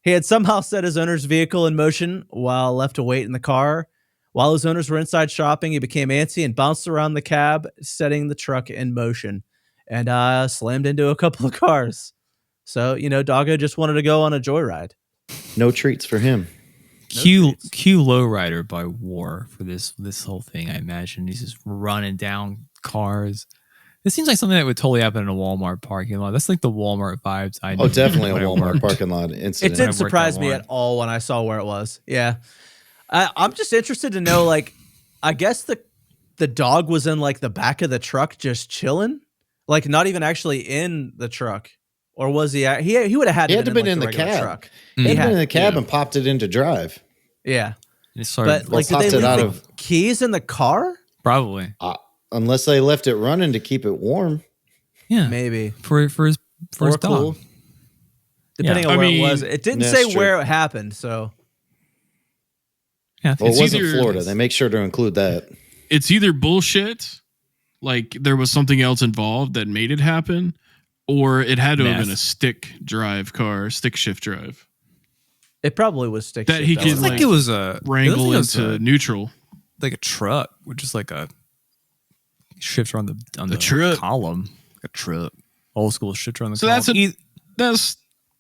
He had somehow set his owner's vehicle in motion while left to wait in the car. While his owners were inside shopping, he became antsy and bounced around the cab, setting the truck in motion, and slammed into a couple of cars. So, Doggo just wanted to go on a joyride. No treats for him. Q Lowrider by War for this whole thing. I imagine he's just running down cars. It seems like something that would totally happen in a Walmart parking lot. That's like the Walmart vibes. Oh, definitely a Walmart parking lot incident. It didn't surprise me at all when I saw where it was. Yeah, I'm just interested to know. Like, I guess the dog was in like the back of the truck, just chilling, like not even actually in the truck. Or was he? He would have had. He had to been like in the regular cab. Truck. He had been in the cab and popped it into drive. Yeah, but like, did they leave the keys in the car? Probably, unless they left it running to keep it warm. Yeah, maybe for his dog. Cool. Depending on where it was, it didn't say where it happened. So, yeah, well, it wasn't Florida. They make sure to include that. It's either bullshit, like there was something else involved that made it happen, or it had to have been a stick shift drive. It probably was stick that shift. He could like it was a wrangle into neutral, like a truck, with just like a shifter on the truck column, like a truck, old school shifter on the. So column.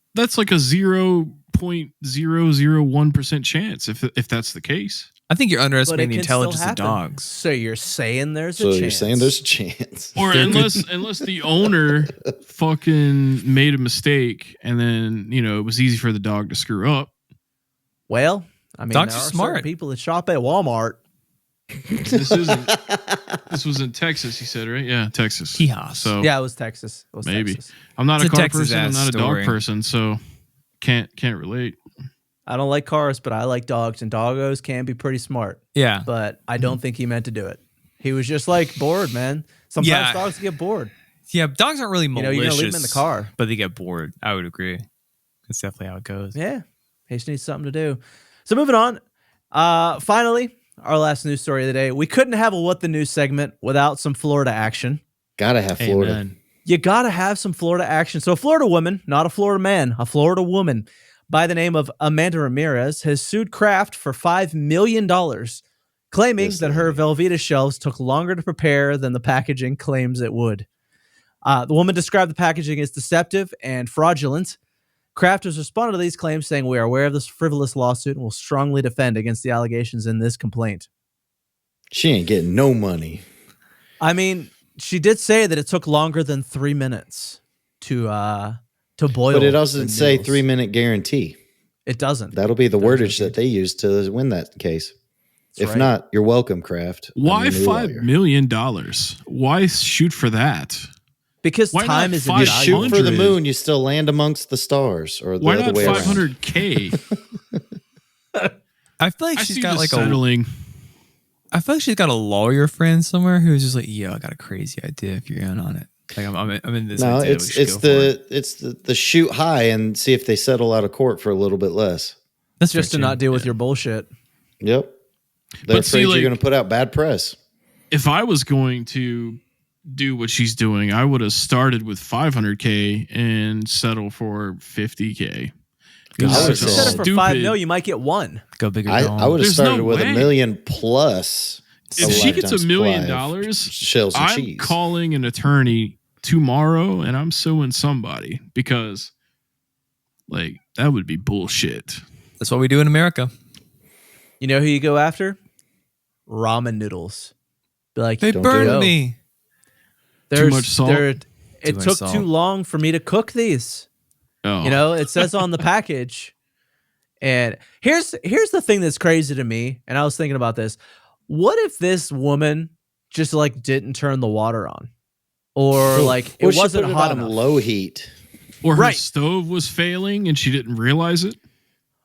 that's like a 0.001% chance if that's the case. I think you're underestimating the intelligence of dogs. So you're saying there's a chance. So you're saying there's a chance. Or unless the owner fucking made a mistake and then, it was easy for the dog to screw up. Well, I mean, dogs there are are smart. People that shop at Walmart. This was in Texas, he said, right? Yeah, Texas. So yeah, it was Texas. Maybe. Texas. I'm not a car person, I'm not a dog person, so can't relate. I don't like cars, but I like dogs, and doggos can be pretty smart. Yeah. But I don't think he meant to do it. He was just like bored, man. Sometimes dogs get bored. Yeah, dogs aren't really malicious. You're going to leave them in the car. But they get bored. I would agree. That's definitely how it goes. Yeah. He just needs something to do. So moving on. Finally, our last news story of the day. We couldn't have a What the News segment without some Florida action. Gotta have Florida. Amen. You gotta have some Florida action. So a Florida woman, not a Florida man, a Florida woman by the name of Amanda Ramirez has sued Kraft for $5 million, claiming that her Velveeta shelves took longer to prepare than the packaging claims it would. The woman described the packaging as deceptive and fraudulent. Kraft has responded to these claims, saying, "We are aware of this frivolous lawsuit and will strongly defend against the allegations in this complaint." She ain't getting no money. I mean, she did say that it took longer than 3 minutes to boil. But it doesn't say 3-minute guarantee. It doesn't. That'll be the wordage that they use to win that case. That's if not, you're welcome, Kraft. Why $5 million? Why shoot for that? Because time is you shoot for the moon, you still land amongst the stars, or the why other not way 500K? I feel like she's got like I feel like she's got a lawyer friend somewhere who's just like, "Yo, I got a crazy idea. If you're in on it, like I'm in this." No, idea, it's the shoot high and see if they settle out of court for a little bit less. That's just to not deal with your bullshit. Yep, they're afraid you're going to put out bad press. If I was going to do what she's doing, I would have started with 500K and settle for 50K. If you set it for 5 million, you might get one. Go bigger. I would have started with $1 million plus. If she gets $1 million, I'm calling an attorney tomorrow and I'm suing somebody because Like, that would be bullshit. That's what we do in America. You know who you go after? Ramen noodles. Be like, They Don't burned do it. me. Too much salt? It much took salt. too long for me to cook these. Oh. You know, it says on the package. And here's the thing that's crazy to me, and I was thinking about this. What if this woman just like didn't turn the water on? Or like it Well, she wasn't put it hot on enough. low heat. Or her Right. stove was failing and she didn't realize it.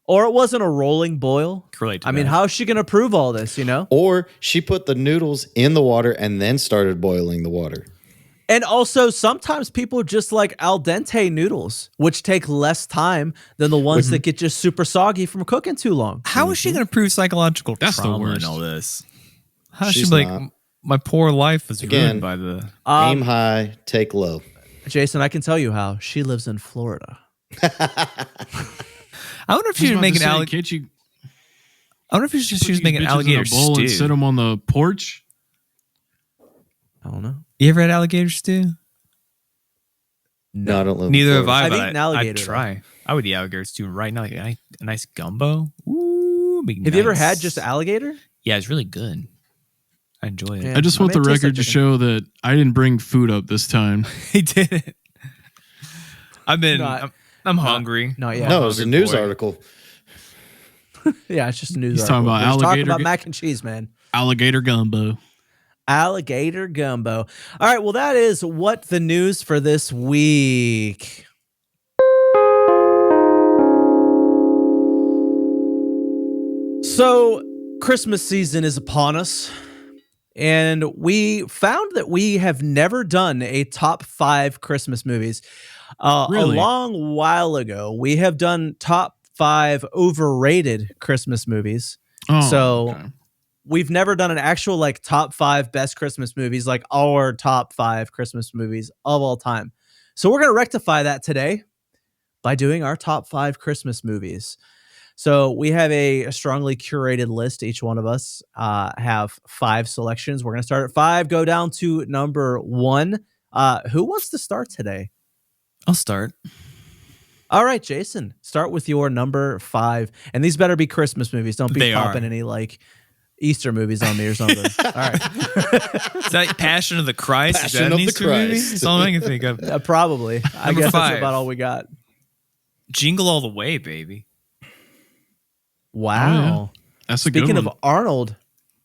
Or it wasn't a rolling boil. Relate to I mean, that. how is she going to prove all this, you know? Or she put the noodles in the water and then started boiling the water. And also, sometimes people just like al dente noodles, which take less time than the ones that get just super soggy from cooking too long. How is she going to prove psychological That's the trauma worst. and all this? How is she She's like, not. my poor life was Again, ruined by the... Aim high, take low. Jason, I can tell you how. She lives in Florida. I wonder if she would make an alligator... Can't you I wonder if she put was these making bitches alligator in a bowl stew. and sit them on the porch? I don't know. You ever had alligator stew? No, I don't live in Neither have Florida. I, I've but eaten I'd alligator, though. try. I would eat alligator stew right now. Like a nice gumbo. Ooh, be Have you ever nice. had just alligator? Yeah, it's really good. I enjoy it. Yeah. I just I want mean, the it tastes record like to show that I didn't bring food up this time. He did it. I've been... Not- I'm hungry. Not yet. No, it was a news article. Yeah, it's just a news He's talking article. about We're just talking alligator about ga- mac and cheese, man. Alligator gumbo. Alligator gumbo. All right, well, that is what the news for this week. So, Christmas season is upon us, and we found that we have never done a top 5 Christmas movies. Really? A long while ago, we have done top 5 overrated Christmas movies. Oh, So- okay. We've never done an actual like top 5 best Christmas movies, like our top 5 Christmas movies of all time. So we're going to rectify that today by doing our top 5 Christmas movies. So we have a strongly curated list. Each one of us have 5 selections. We're going to start at 5, go down to number 1. Who wants to start today? I'll start. All right, Jason, start with your number 5. And these better be Christmas movies. Don't be They popping are. any like Easter movies on me or something. All right. Is that Passion of the Christ? Is Passion that of an the Easter movie? Christ. That's all I can think of. Probably. I Number guess 5. that's about all we got. Jingle All the Way, baby. Wow. That's a Speaking good one. of Arnold,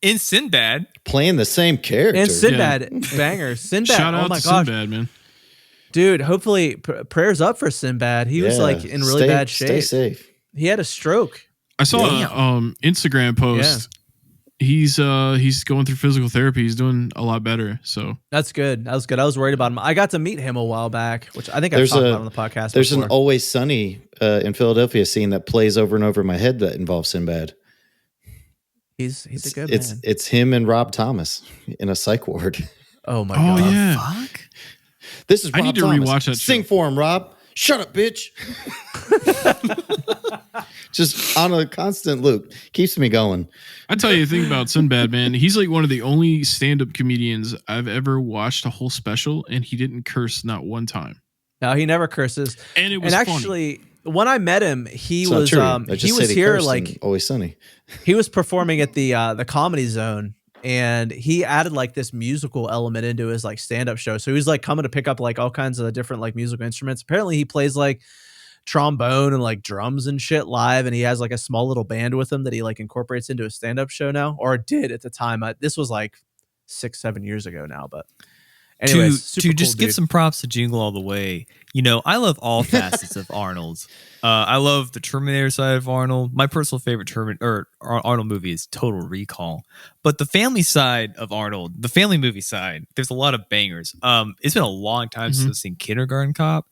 In Sinbad. Playing the same character. and Sinbad, banger. Sinbad, Shout oh out my to gosh. Sinbad, man. Dude, hopefully prayers up for Sinbad. He was Yeah. like in really bad shape. Stay safe. He had a stroke. I saw a Instagram post. He's going through physical therapy. He's doing a lot better. So That's good. That was good. I was worried about him. I got to meet him a while back, which I think I've There's talked a- about on the podcast There's before. an Always Sunny in Philadelphia scene that plays over and over in my head that involves Sinbad. He's a good it's man. it's him and Rob Thomas in a psych ward. Oh my oh god. yeah. Fuck. This is I Rob need to Thomas. rewatch that Sing show. for him, Rob. Shut up, bitch. Just on a constant loop. Keeps me going. I tell you the thing about Sinbad, man. He's like one of the only stand-up comedians I've ever watched a whole special, and he didn't curse not one time. No, he never curses. And it was And funny. actually, when I met him, he It's not was true. I just he said was here cursed like in Always Sunny. he was performing at the Comedy Zone, and he added like this musical element into his like stand-up show. So he was like coming to pick up like all kinds of different like musical instruments. Apparently he plays like trombone and like drums and shit live, and he has like a small little band with him that he like incorporates into a stand-up show now, or did at the time. This was like 6-7 years ago now, but anyways, super to cool just give dude. some props to Jingle All the Way. You know, I love all facets of Arnold's. I love the Terminator side of Arnold. My personal favorite Arnold movie is Total Recall. But the family side of Arnold, the family movie side, there's a lot of bangers. It's been a long time since I've seen Kindergarten Cop,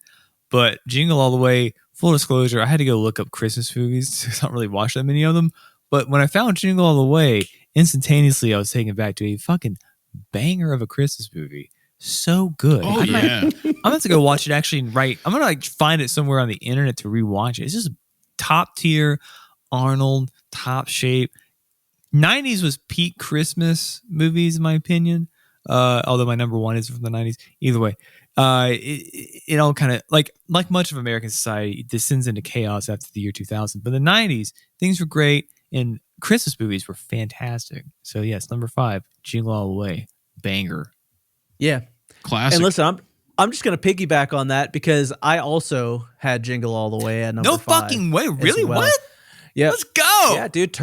but Jingle All the Way. Full disclosure, I had to go look up Christmas movies because I don't really watch that many of them. But when I found Jingle All the Way, instantaneously I was taken back to a fucking banger of a Christmas movie. So good. Oh I'm yeah. gonna have to go watch it actually right. I'm gonna like find it somewhere on the internet to rewatch it. It's just top tier Arnold, top shape. 90s was peak Christmas movies, in my opinion. Although my number one is from the 90s. Either way, it all kind of like much of American society descends into chaos after the year 2000. But in the 90s, things were great and Christmas movies were fantastic. So yes, number 5, Jingle All the Way, banger. Yeah, classic. And listen, I'm just gonna piggyback on that because I also had Jingle All the Way at number 5. No fucking way, really? Well. What? Yeah, let's go. Yeah, dude,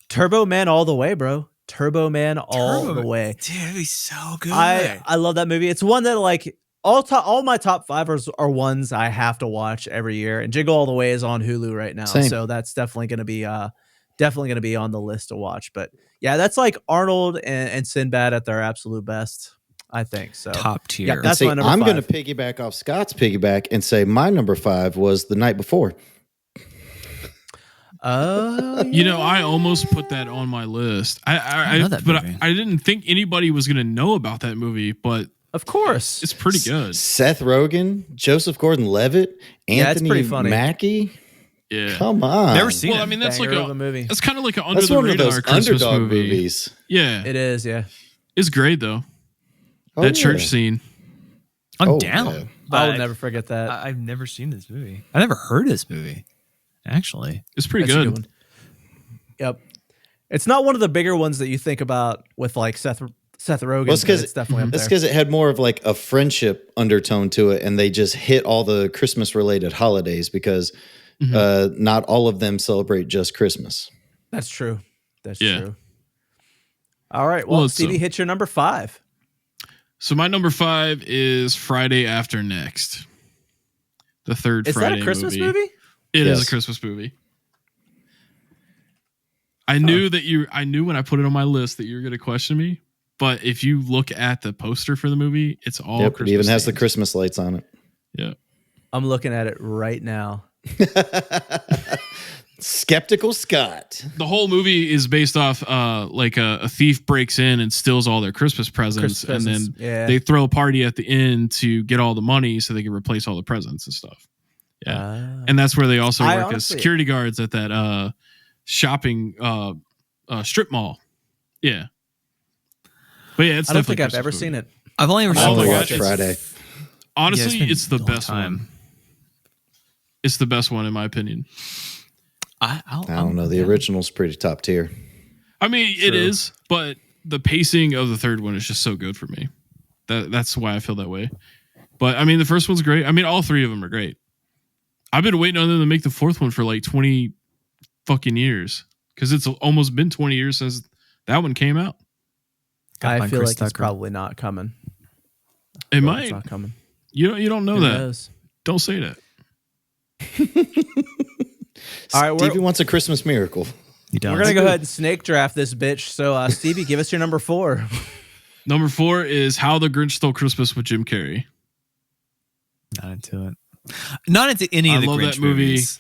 Turbo Man all the way, bro. Turbo Man all the way. Dude, that'd be so good. I love that movie. It's one that like all my top 5 are ones I have to watch every year. And Jingle All the Way is on Hulu right now, Same. so that's definitely gonna be on the list to watch. But yeah, that's like Arnold and Sinbad at their absolute best, I think. So top tier. Yeah, that's my number 5. I'm going to piggyback off Scott's piggyback and say my number 5 was The Night Before. You know, I almost put that on my list. I didn't think anybody was going to know about that movie, but of course, it's pretty good. Seth Rogen, Joseph Gordon-Levitt, Anthony funny. Mackie. Yeah, come on. Never seen it. Well, I mean, that's Banger like of a movie. That's kind of like an under That's the one of radar those Christmas underdog movie. movies. Yeah, It is. Yeah, it's great though. Oh, That yeah. church scene. I'm Oh, down. yeah. I will But never forget that. I've never seen this movie. I never heard of this movie. Actually, It's pretty That's a good. one. Yep, it's not one of the bigger ones that you think about with like Seth Rogen. Well, it's but 'cause- it's definitely up That's there. because it had more of like a friendship undertone to it, and they just hit all the Christmas related holidays because not all of them celebrate just Christmas. That's true. That's Yeah. true. All right. Well, Well, it's, Stevie, hit your number 5. So my number 5 is Friday After Next, the third Is Friday that a Christmas movie? It is Yes. a Christmas movie. I knew when I put it on my list that you were going to question me, but if you look at the poster for the movie, it's all Yep, it Christmas even has the themed. Christmas lights on it. Yeah. I'm looking at it right now. Skeptical Scott. The whole movie is based off like a thief breaks in and steals all their Christmas presents, and then they throw a party at the end to get all the money so they can replace all the presents and stuff. Yeah. And that's where they also work as security guards at that shopping strip mall. Yeah. But yeah, it's I don't think definitely I've ever Christmas seen movie. it. I've only ever I seen only my watched God, Friday. Honestly, been it's the a long best time. one. It's the best one in my opinion. I don't know. The original's pretty top tier. I mean, it is, but the pacing of the third one is just so good for me. That's why I feel that way. But I mean, the first one's great. I mean, all 3 of them are great. I've been waiting on them to make the 4th one for like 20 fucking years because it's almost been 20 years since that one came out. I feel like it's probably not coming. It might. It's not coming. You don't know Who that. knows? Don't say that. All right, Stevie wants a Christmas miracle. He does. We're going to go ahead and snake draft this bitch. So, Stevie, give us your number 4. Number 4 is How the Grinch Stole Christmas with Jim Carrey. Not into it. Not into any of the love Grinch that movie. movies.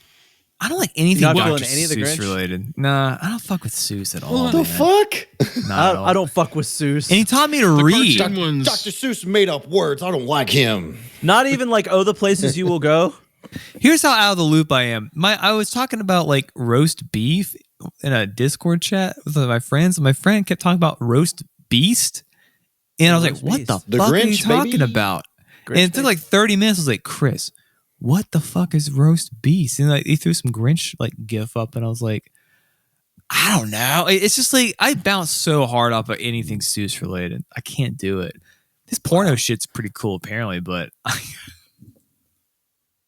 I don't like anything Not Dr. feeling any of the Seuss Grinch? related. Nah, I don't fuck with Seuss at all. What the man. fuck? Not at all. I don't fuck with Seuss. And he taught me to read. cartoon ones. Dr. Seuss made up words. I don't like him. Not even like, oh, the places you will go. Here's how out of the loop I am. I was talking about like roast beef in a Discord chat with my friends. And my friend kept talking about roast beast. And I was like, Roast what beast. the The fuck are you Grinch, talking baby. about? Grinch and it took like 30 minutes. I was like, Chris, what the fuck is roast beast? And like he threw some Grinch like gif up and I was like, I don't know. It's just like I bounce so hard off of anything Seuss related. I can't do it. This porno shit's pretty cool apparently, but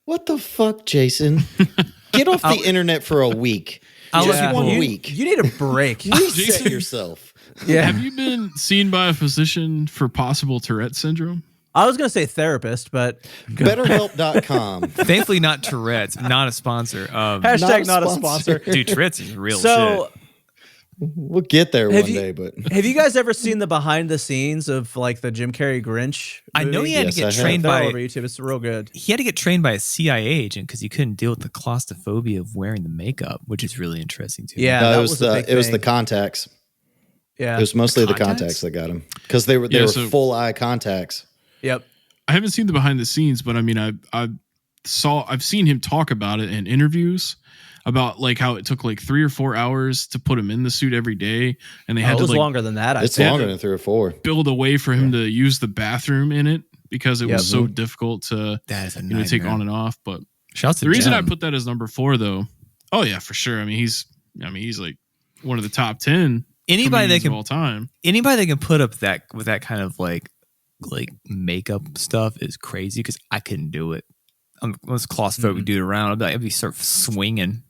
What the fuck, Jason? Get off the internet for a week. I'll Just let you one know. week. You need a break. Reset Jason- yourself. Yeah. Have you been seen by a physician for possible Tourette syndrome? I was going to say therapist, but BetterHelp.com. thankfully not Tourette's, not a sponsor. hashtag not a sponsor. Dude, Tourette's is real So, shit. We'll get there Have one you- day, but have you guys ever seen the behind the scenes of like the Jim Carrey Grinch? I know movie? he had Yes, to I get have. trained They're all by over YouTube. It's real good. he had to get trained by a CIA agent because he couldn't deal with the claustrophobia of wearing the makeup, which is really interesting too. Yeah, no, that it was a the big it was the thing. contacts. Yeah. It was mostly the contacts? contacts that got him because they were Yeah, so- full eye contacts. Yep. I haven't seen the behind the scenes, but I mean, I've seen him talk about it in interviews. about like how it took like 3 or 4 hours to put him in the suit every day, and they had it to was like longer than that. It's longer than 3 or 4. build a way for him to use the bathroom in it because it was so difficult to take on and off. But the reason I put that as number 4 though, oh yeah, for sure. I mean he's like one of the top 10 anybody that can of all time. Anybody that can put up that with that kind of like makeup stuff is crazy because I couldn't do it. Let's claustrophobic dude around. I'd be sort of swinging,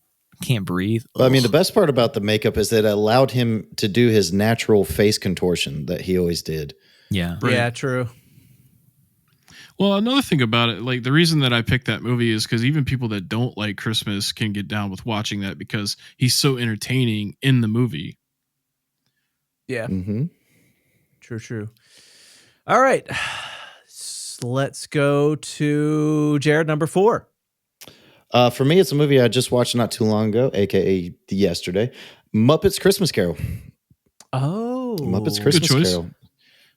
can't breathe. Well, I mean, the best part about the makeup is that it allowed him to do his natural face contortion that he always did. Yeah, right. Yeah, true. Well, another thing about it, like the reason that I picked that movie is because even people that don't like Christmas can get down with watching that because he's so entertaining in the movie. Yeah. Mm-hmm. True. All right. Let's go to Jared, number 4. For me, it's a movie I just watched not too long ago, aka yesterday. Muppets Christmas Carol. Oh. Muppets Christmas Carol.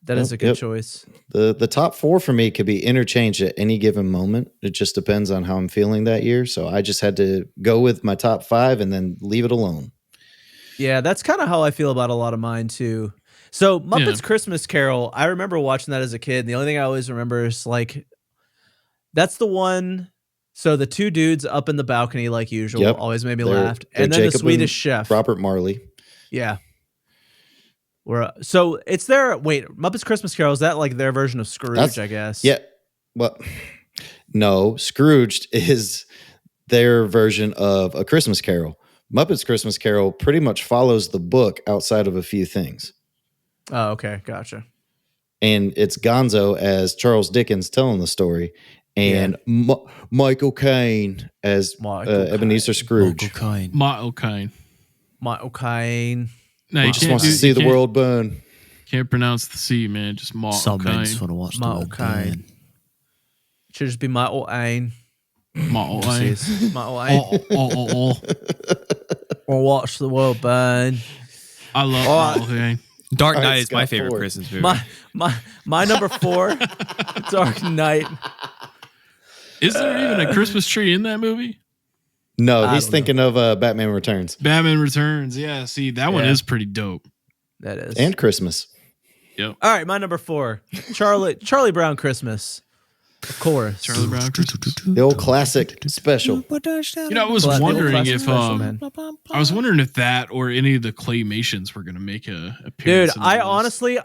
That is a good choice. The top 4 for me could be interchanged at any given moment. It just depends on how I'm feeling that year. So I just had to go with my top 5 and then leave it alone. Yeah, that's kind of how I feel about a lot of mine too. So Muppets Christmas Carol, I remember watching that as a kid. And the only thing I always remember is like, that's the one. So the 2 dudes up in the balcony, like usual, always made me laugh. And then Jacob the Swedish chef, Robert Marley. Yeah. So it's their Muppets Christmas Carol, is that like their version of Scrooge, I guess? Yeah. Well, no, Scrooged is their version of A Christmas Carol. Muppets Christmas Carol pretty much follows the book outside of a few things. Oh, okay. Gotcha. And it's Gonzo as Charles Dickens telling the story, and Michael Caine as Ebenezer Scrooge. Michael Caine. No, you just wants to see the world burn. Can't pronounce the C, man. Just Michael Caine. Just want to watch the world burn. Should just be Michael Caine. Michael Caine. Or watch the world burn. I love Michael Caine. Dark Knight is my favorite Christmas movie. My number 4, Dark Knight. Is there even a Christmas tree in that movie? No, he's thinking of Batman Returns. Batman Returns, yeah. See, that one is pretty dope. That is. And Christmas. Yep. All right, my number 4, Charlie Brown Christmas. Of course. Charlie Brown Christmas. The old classic special. I was wondering if I was wondering if that or any of the claymations were going to make a appearance. Dude,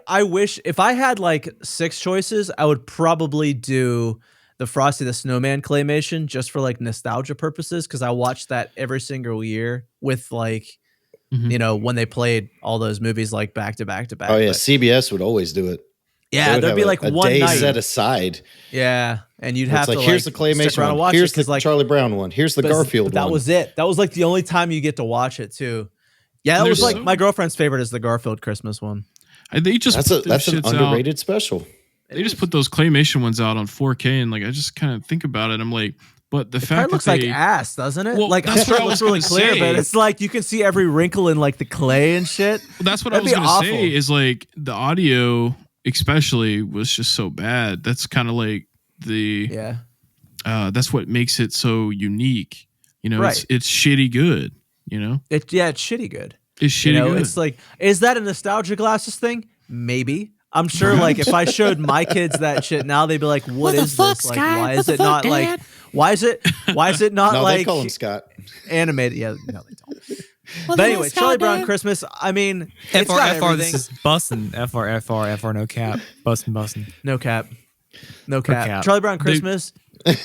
I wish if I had like 6 choices, I would probably do the Frosty the Snowman claymation just for like nostalgia purposes, because I watched that every single year with like when they played all those movies like back to back to back. Oh yeah, CBS would always do it. Yeah, there'd be like one day night set aside. Yeah, and you'd have to here's the claymation one. Here's the Charlie Brown one. Here's the Garfield one. That was it. That was like the only time you get to watch it too. Yeah, that was like my girlfriend's favorite is the Garfield Christmas one. They just that's an underrated special. They just put those claymation ones out on 4K, and like I just kind of think about it. I'm like, but the fact that looks like ass, doesn't it? Well, like that's what I was really clear, but it's like you can see every wrinkle in like the clay and shit. Well, that's what I was going to say. Is like the audio, especially, was just so bad. That's kind of like that's what makes it so unique. It's shitty good. It's shitty good. It's shitty good. It's like, is that a nostalgia glasses thing? Maybe. I'm sure, like, if I showed my kids that shit now, they'd be like, "What is this? Like, why is it not like? Why is it not no, like?" They call him Scott. Animated. Yeah, no, they don't. But anyway, Charlie Brown Christmas. I mean, it's got FR. This is bussin'. FR. No cap. Bussin'. No cap. Charlie Brown Christmas. It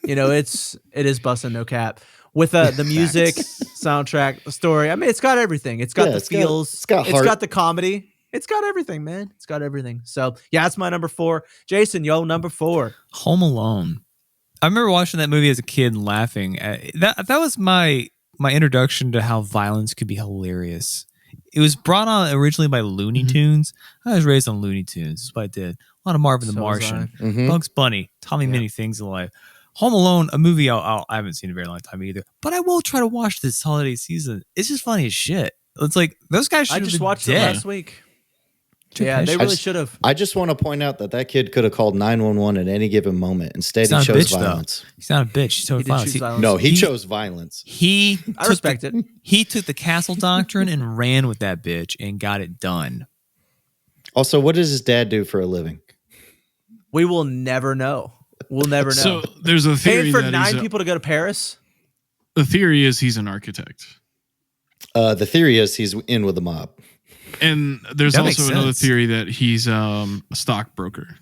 is bussin'. No cap. With the music, soundtrack, the story. I mean, it's got everything. It's got the feels. It's got the comedy. It's got everything, man. It's got everything. So, yeah, that's my number 4. Jason, number 4. Home Alone. I remember watching that movie as a kid and laughing. That was my introduction to how violence could be hilarious. It was brought on originally by Looney Tunes. I was raised on Looney Tunes. That's what I did. A lot of Marvin the Martian, Bugs Bunny, taught me many things in life. Home Alone, a movie I haven't seen in a very long time either, but I will try to watch this holiday season. It's just funny as shit. It's like those guys should have been watched dead. it last week. Yeah, they I really just- should have. I just want to point out that kid could have called 911 at any given moment. Instead, He's he not a chose bitch, though. violence. He's not a bitch. He's so He did violence. choose violence. No, he chose violence. He I took respect the, it. He took the castle doctrine and ran with that bitch and got it done. Also, what does his dad do for a living? We will never know. We'll never know. So there's a theory Paying for that 9 people to go to Paris? the theory is he's an architect. The theory is he's in with the mob. And there's That makes also another sense. theory that he's a stockbroker.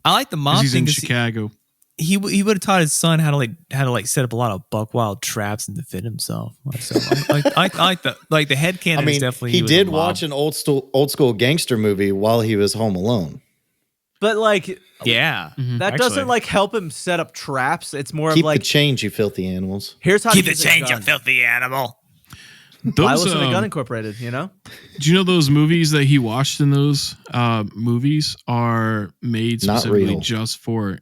I like the 'Cause mob he's thing. in 'Cause Chicago. He would have taught his son how to set up a lot of buck wild traps and defend himself. So I like the headcanon. I is mean, definitely he was a did mob. watch an old school gangster movie while he was home alone. But like Yeah, that doesn't like help him set up traps. It's more Keep of like the change, you filthy animals. here's how keep to the use a change, you gun. filthy animal. Why Those, wasn't a gun incorporated? You know, do you know those movies that he watched in those movies are made Not specifically real. just for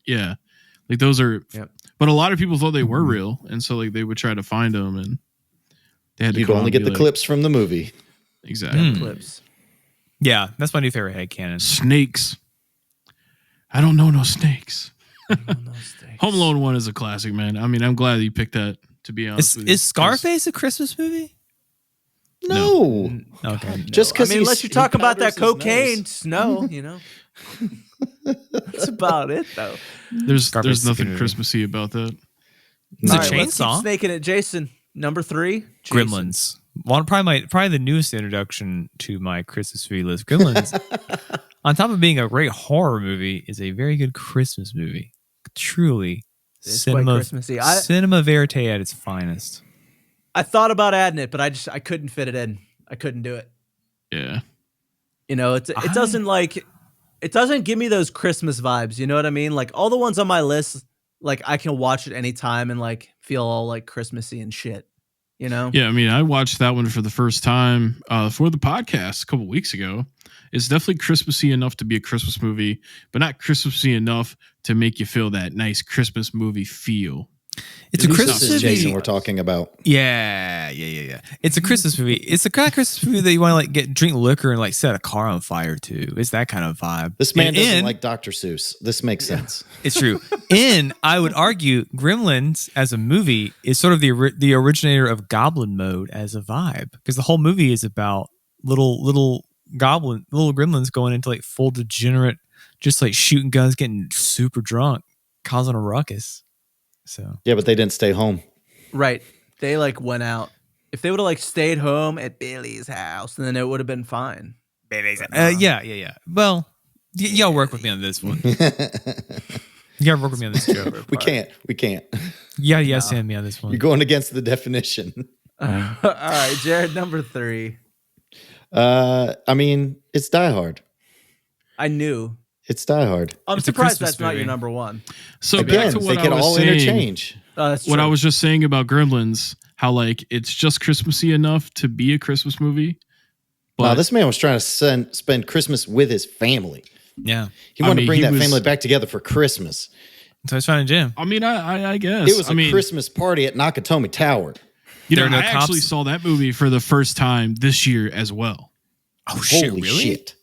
like those are. Yep. But a lot of people thought they were real, and so like they would try to find them, and they had to. You'd come out only and get be the like, clips from the movie. Exactly. clips. Yeah, that's my new favorite headcanon. Snakes. I don't know no snakes. Oh, no stakes. Home Alone 1 is a classic, man. I mean, I'm glad you picked that. To be honest, with you. Is Scarface a Christmas movie? No. Okay, Just I because mean, unless you talk about that cocaine, snow, you know. That's about it, though. There's Scarface is a good nothing movie. Christmassy about that. It's a All right, let's keep chainsaw. snaking it, Jason. Number 3, Jason. Gremlins. Well, probably the newest introduction to my Christmas movie list. Gremlins, on top of being a great horror movie, is a very good Christmas movie. Truly, It's quite Christmassy. cinema verite at its finest. I thought about adding it, but I couldn't fit it in. I couldn't do it. Yeah. You know, it doesn't give me those Christmas vibes. You know what I mean? Like all the ones on my list, like I can watch it anytime and like feel all like Christmassy and shit. You know? Yeah, I mean, I watched that one for the first time for the podcast a couple weeks ago. It's definitely Christmassy enough to be a Christmas movie, but not Christmassy enough to make you feel that nice Christmas movie feel. It's a This Christmas is movie. Jason we're talking about. Yeah. It's a Christmas movie. It's the kind of Christmas movie that you want to like drink liquor and like set a car on fire to. It's that kind of vibe. This man And doesn't like Dr. Seuss. This makes sense. It's true. And I would argue Gremlins as a movie is sort of the originator of Goblin mode as a vibe, because the whole movie is about little gremlins going into like full degenerate, just like shooting guns, getting super drunk, causing a ruckus. So Yeah, but they didn't stay home. Right. They like went out. If they would have like stayed home at Billy's house, then it would have been fine. yeah. Well, y'all work with me on this one. You gotta work with me on this joke. We can't. You gotta yes and me on this one. You're going against the definition. All right, Jared, number 3. I mean, it's Die Hard. I knew. It's Die Hard. I'm It's a surprised Christmas that's not your movie. number 1. So back Again, to they what I can was all saying, interchange. Oh, that's what true. I was just saying about Gremlins, how like it's just Christmassy enough to be a Christmas movie. But Wow, this man was trying to spend Christmas with his family. Yeah. He wanted mean, to bring he that was- family back together for Christmas. So I was trying to jam. I mean, I guess It was I a mean, Christmas party at Nakatomi Tower. you know, There are no I actually cops. saw that movie for the first time this year as well. Oh shit! Holy Really? shit.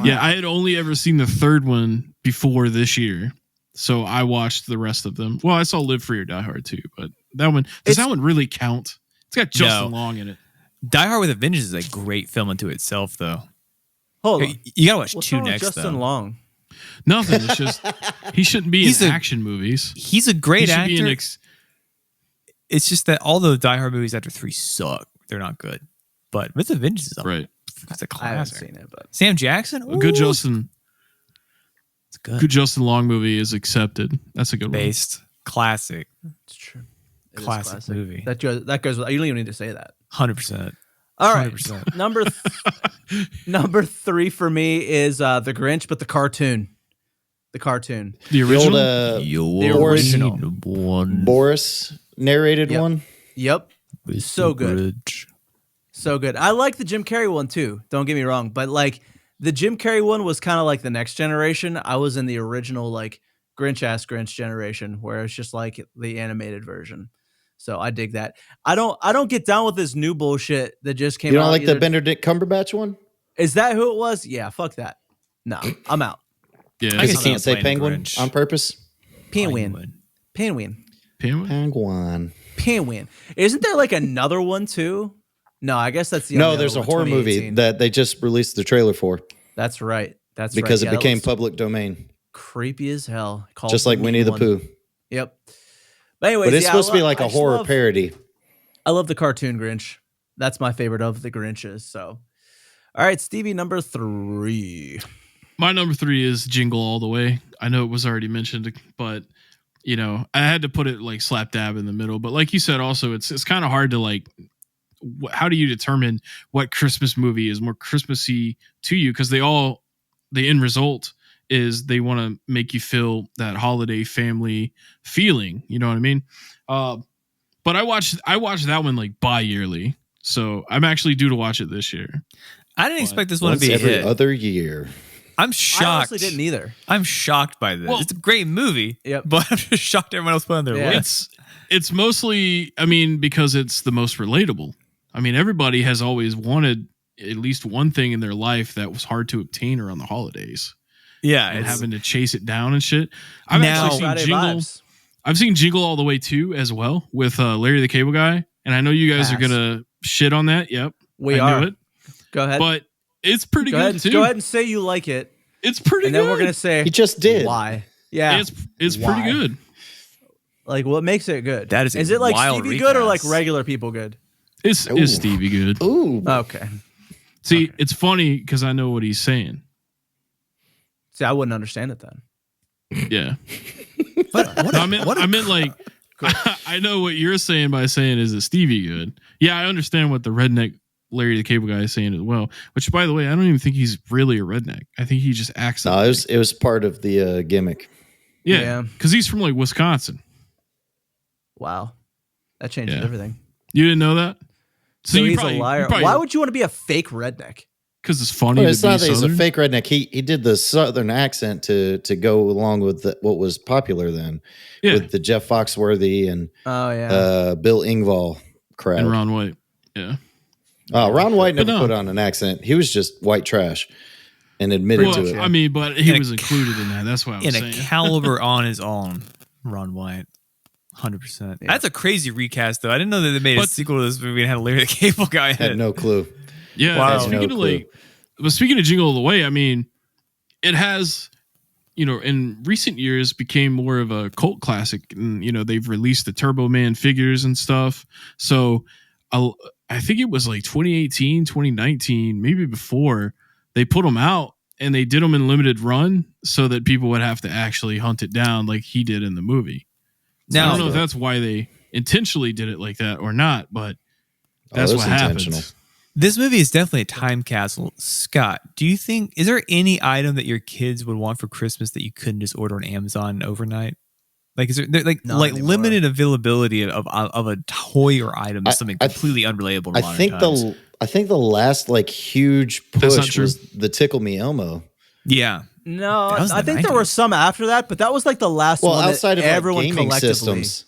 Yeah, I had only ever seen the third one before this year, so I watched the rest of them. Well, I saw Live Free or Die Hard too, but that one does that one really count? It's got Justin No. Long in it. Die Hard with a Vengeance is a great film unto itself, though. Hold on. You gotta watch What's two wrong with next Justin though. Long? Nothing. It's just he shouldn't be He's in a- action movies. He's a He great should be actor. in It's just that all the Die Hard movies after 3 suck. They're not good. But with a Vengeance is a, right. it's a I haven't classic. seen it, but Sam Jackson, A good Ooh, Justin, It's good. good Justin Long movie is accepted. That's a good one. Based classic, it's true. It is classic movie. That goes. You don't even need to say that. 100%. All right. 100%. Number 3 for me is The Grinch, but the cartoon. The cartoon. The The old original. Your original one. Boris narrated Yep. one. Yep. Mr. so good. Bridge. So good. I like the Jim Carrey one too. Don't get me wrong, but like the Jim Carrey one was kind of like the next generation. I was in the original like Grinch generation where it's just like the animated version. So I dig that. I don't get down with this new bullshit that just came You out. don't like the either- Benedict Cumberbatch one? Is that who it was? Yeah, fuck that. No, I'm out. Yeah, I Because guess he can't say playing the penguin Grinch. on purpose. Penguin. Penguin? Penguin. Isn't there like another one too? No, I guess that's the No, only there's a other one, horror movie 2018. that they just released the trailer for That's right. That's because right. it Yeah, that became looks public domain, creepy as hell. Called just like Winnie the One. Pooh. Yep. But anyways, But it's yeah, supposed to be like I a just horror love- parody. I love the cartoon Grinch. That's my favorite of the Grinches. So, all right, Stevie, number 3. My number 3 is Jingle All the Way. I know it was already mentioned, but you know, I had to put it like slap dab in the middle. But like you said, also it's kind of hard to like. How do you determine what Christmas movie is more Christmassy to you? Because the end result is they want to make you feel that holiday family feeling. You know what I mean? But I watched that one like bi-yearly, so I'm actually due to watch it this year. I didn't expect this one to Once be a every hit. other year. I'm shocked. I honestly didn't either. I'm shocked by this. Well- It's a great movie, Yep. but I'm just shocked everyone else put on their Yeah. list. It's mostly, I mean, because it's the most relatable. I mean, everybody has always wanted at least one thing in their life that was hard to obtain around the holidays, Yeah, and it's, having to chase it down and shit. I've Now- actually seen Friday Jingle. vibes. I've seen Jingle All the Way too, as well, with Larry the Cable Guy, and I know you guys are Pass. gonna shit on that. Yep, We I are. knew it, Go ahead. but it's pretty go good ahead. too. Go ahead and say you like it, It's pretty and good. then we're gonna say He just did. why. Yeah, It's Why? pretty good. like what makes it good? That is a Is it like wild Stevie good or like recast. regular people good? It's Ooh. is Stevie good. Ooh. Okay. See, it's funny because I know what he's saying. See, I wouldn't understand it then. Yeah, but what, No, I meant like I know what you're saying by saying is it Stevie good. Yeah, I understand what the redneck Larry the Cable Guy is saying as well. Which, by the way, I don't even think he's really a redneck. I think he just acts. No, that way. it was part of the gimmick. Yeah, Yeah. because he's from like Wisconsin. Wow, that changes Yeah. everything. You didn't know that? So you he's probably- a you liar. probably- Why would you want to be a fake redneck? Because it's funny Well, to it's be not that he's a Southern. fake redneck. He did the Southern accent to go along with what was popular then, Yeah, with the Jeff Foxworthy and Oh yeah. Bill Engvall crowd. and Ron White. Yeah. Ron White But never no. put on an accent. He was just white trash and admitted Well, to it. I mean, but he In a was included in that. That's what I was in saying. a caliber on his own, Ron White. 100%. Yeah. That's a crazy recast, though. I didn't know that they made a But- sequel to this movie and had Larry the Cable Guy in Had it. no clue. Yeah. Wow. and Speaking No of like, but speaking of Jingle All the Way, I mean, it has, you know, in recent years became more of a cult classic. And, you know, they've released the Turbo Man figures and stuff. So I think it was like 2018, 2019, maybe before they put them out and they did them in limited run so that people would have to actually hunt it down like he did in the movie. So I Now, don't know if that's why they intentionally did it like that or not, but that's it what was happened. intentional. this movie is definitely a time capsule. Scott, do you think, is there any item that your kids would want for Christmas that you couldn't just order on Amazon overnight? Like, is there like Not anymore. limited availability of a toy or item is something I- completely unrelatable? To I think the last like huge That's not push true. was the Tickle Me Elmo. yeah. No, That was I the think there were 90s. some after that, but that was like the last Well, one outside that of like, everyone gaming collectively. systems,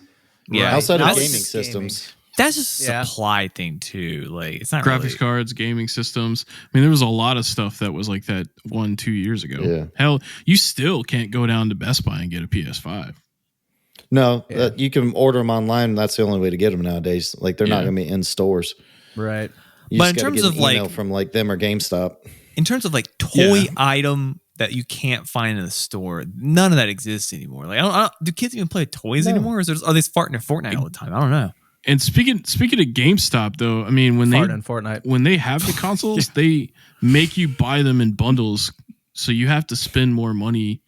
Yeah. outside Now of it's gaming just systems, That's just a Yeah. supply thing too. Like, it's not Graphics really, cards, gaming systems. I mean, there was a lot of stuff that was like that 1-2 years ago. Yeah. Hell, you still can't go down to Best Buy and get a PS5. no, Yeah. you can order them online. That's the only way to get them nowadays. Like they're not Yeah. going to be in stores. Right. You But just in gotta terms get of, an like- email from like them or GameStop. in terms of like toy Yeah. item that you can't find in the store, none of that exists anymore. Like, I don't do kids even play toys No. anymore? Or are they farting in Fortnite all the time? I don't know. And speaking of GameStop, though, I mean, when Fart in Fortnite. they have the consoles, they make you buy them in bundles, so you have to spend more money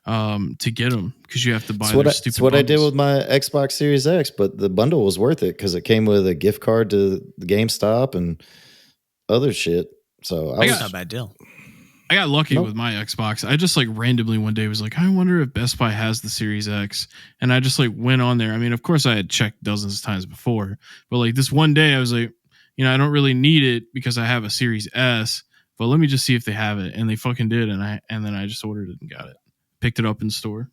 to get them because you have to buy It's what, their I, stupid it's what I did bundles. with my Xbox Series X, but the bundle was worth it because it came with a gift card to the GameStop and other shit. So I I was, That's not a bad deal. I got lucky Nope. with my Xbox. I just like randomly one day was like, I wonder if Best Buy has the Series X. And I just like went on there. I mean, of course I had checked dozens of times before, but like this one day I was like, you know, I don't really need it because I have a Series S, but let me just see if they have it. And they fucking did. And then I just ordered it and got it. Picked it up in store.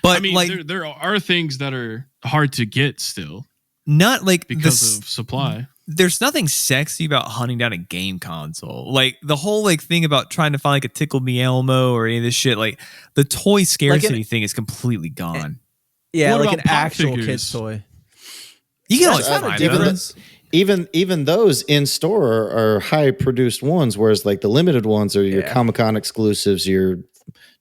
But I mean, like, there are things that are hard to get still not like because this, of supply. there's nothing sexy about hunting down a game console. Like the whole like thing about trying to find like a Tickle Me Elmo or any of this shit. Like the toy scarcity thing is completely gone. Yeah, What like an about pop can figures? kid's toy. You can That's always kinda find different. those. Even those in store are high produced ones, whereas like the limited ones are your Yeah. Comic-Con exclusives, your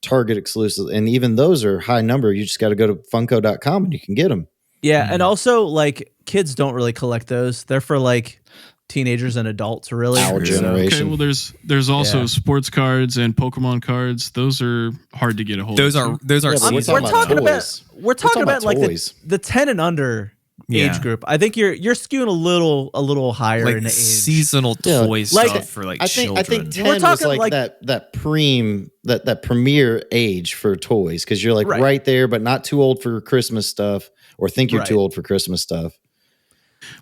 Target exclusives, and even those are high number. You just got to go to Funko.com and you can get them. Yeah, and also like kids don't really collect those. They're for like teenagers and adults, really. Our So- generation. Okay, well, there's also Yeah. sports cards and Pokemon cards. Those are hard to get a hold Those of. are those are Yeah, but We're seasonal. talking about toys. we're talking about like toys. the 10 and under Yeah. age group. I think you're skewing a little higher like in age. seasonal Yeah, toy like- stuff for like I think children. 10 We're was talking like, like- that premier age for toys because you're like Right. right there, but not too old for Christmas stuff, or think you're Right. too old for Christmas stuff.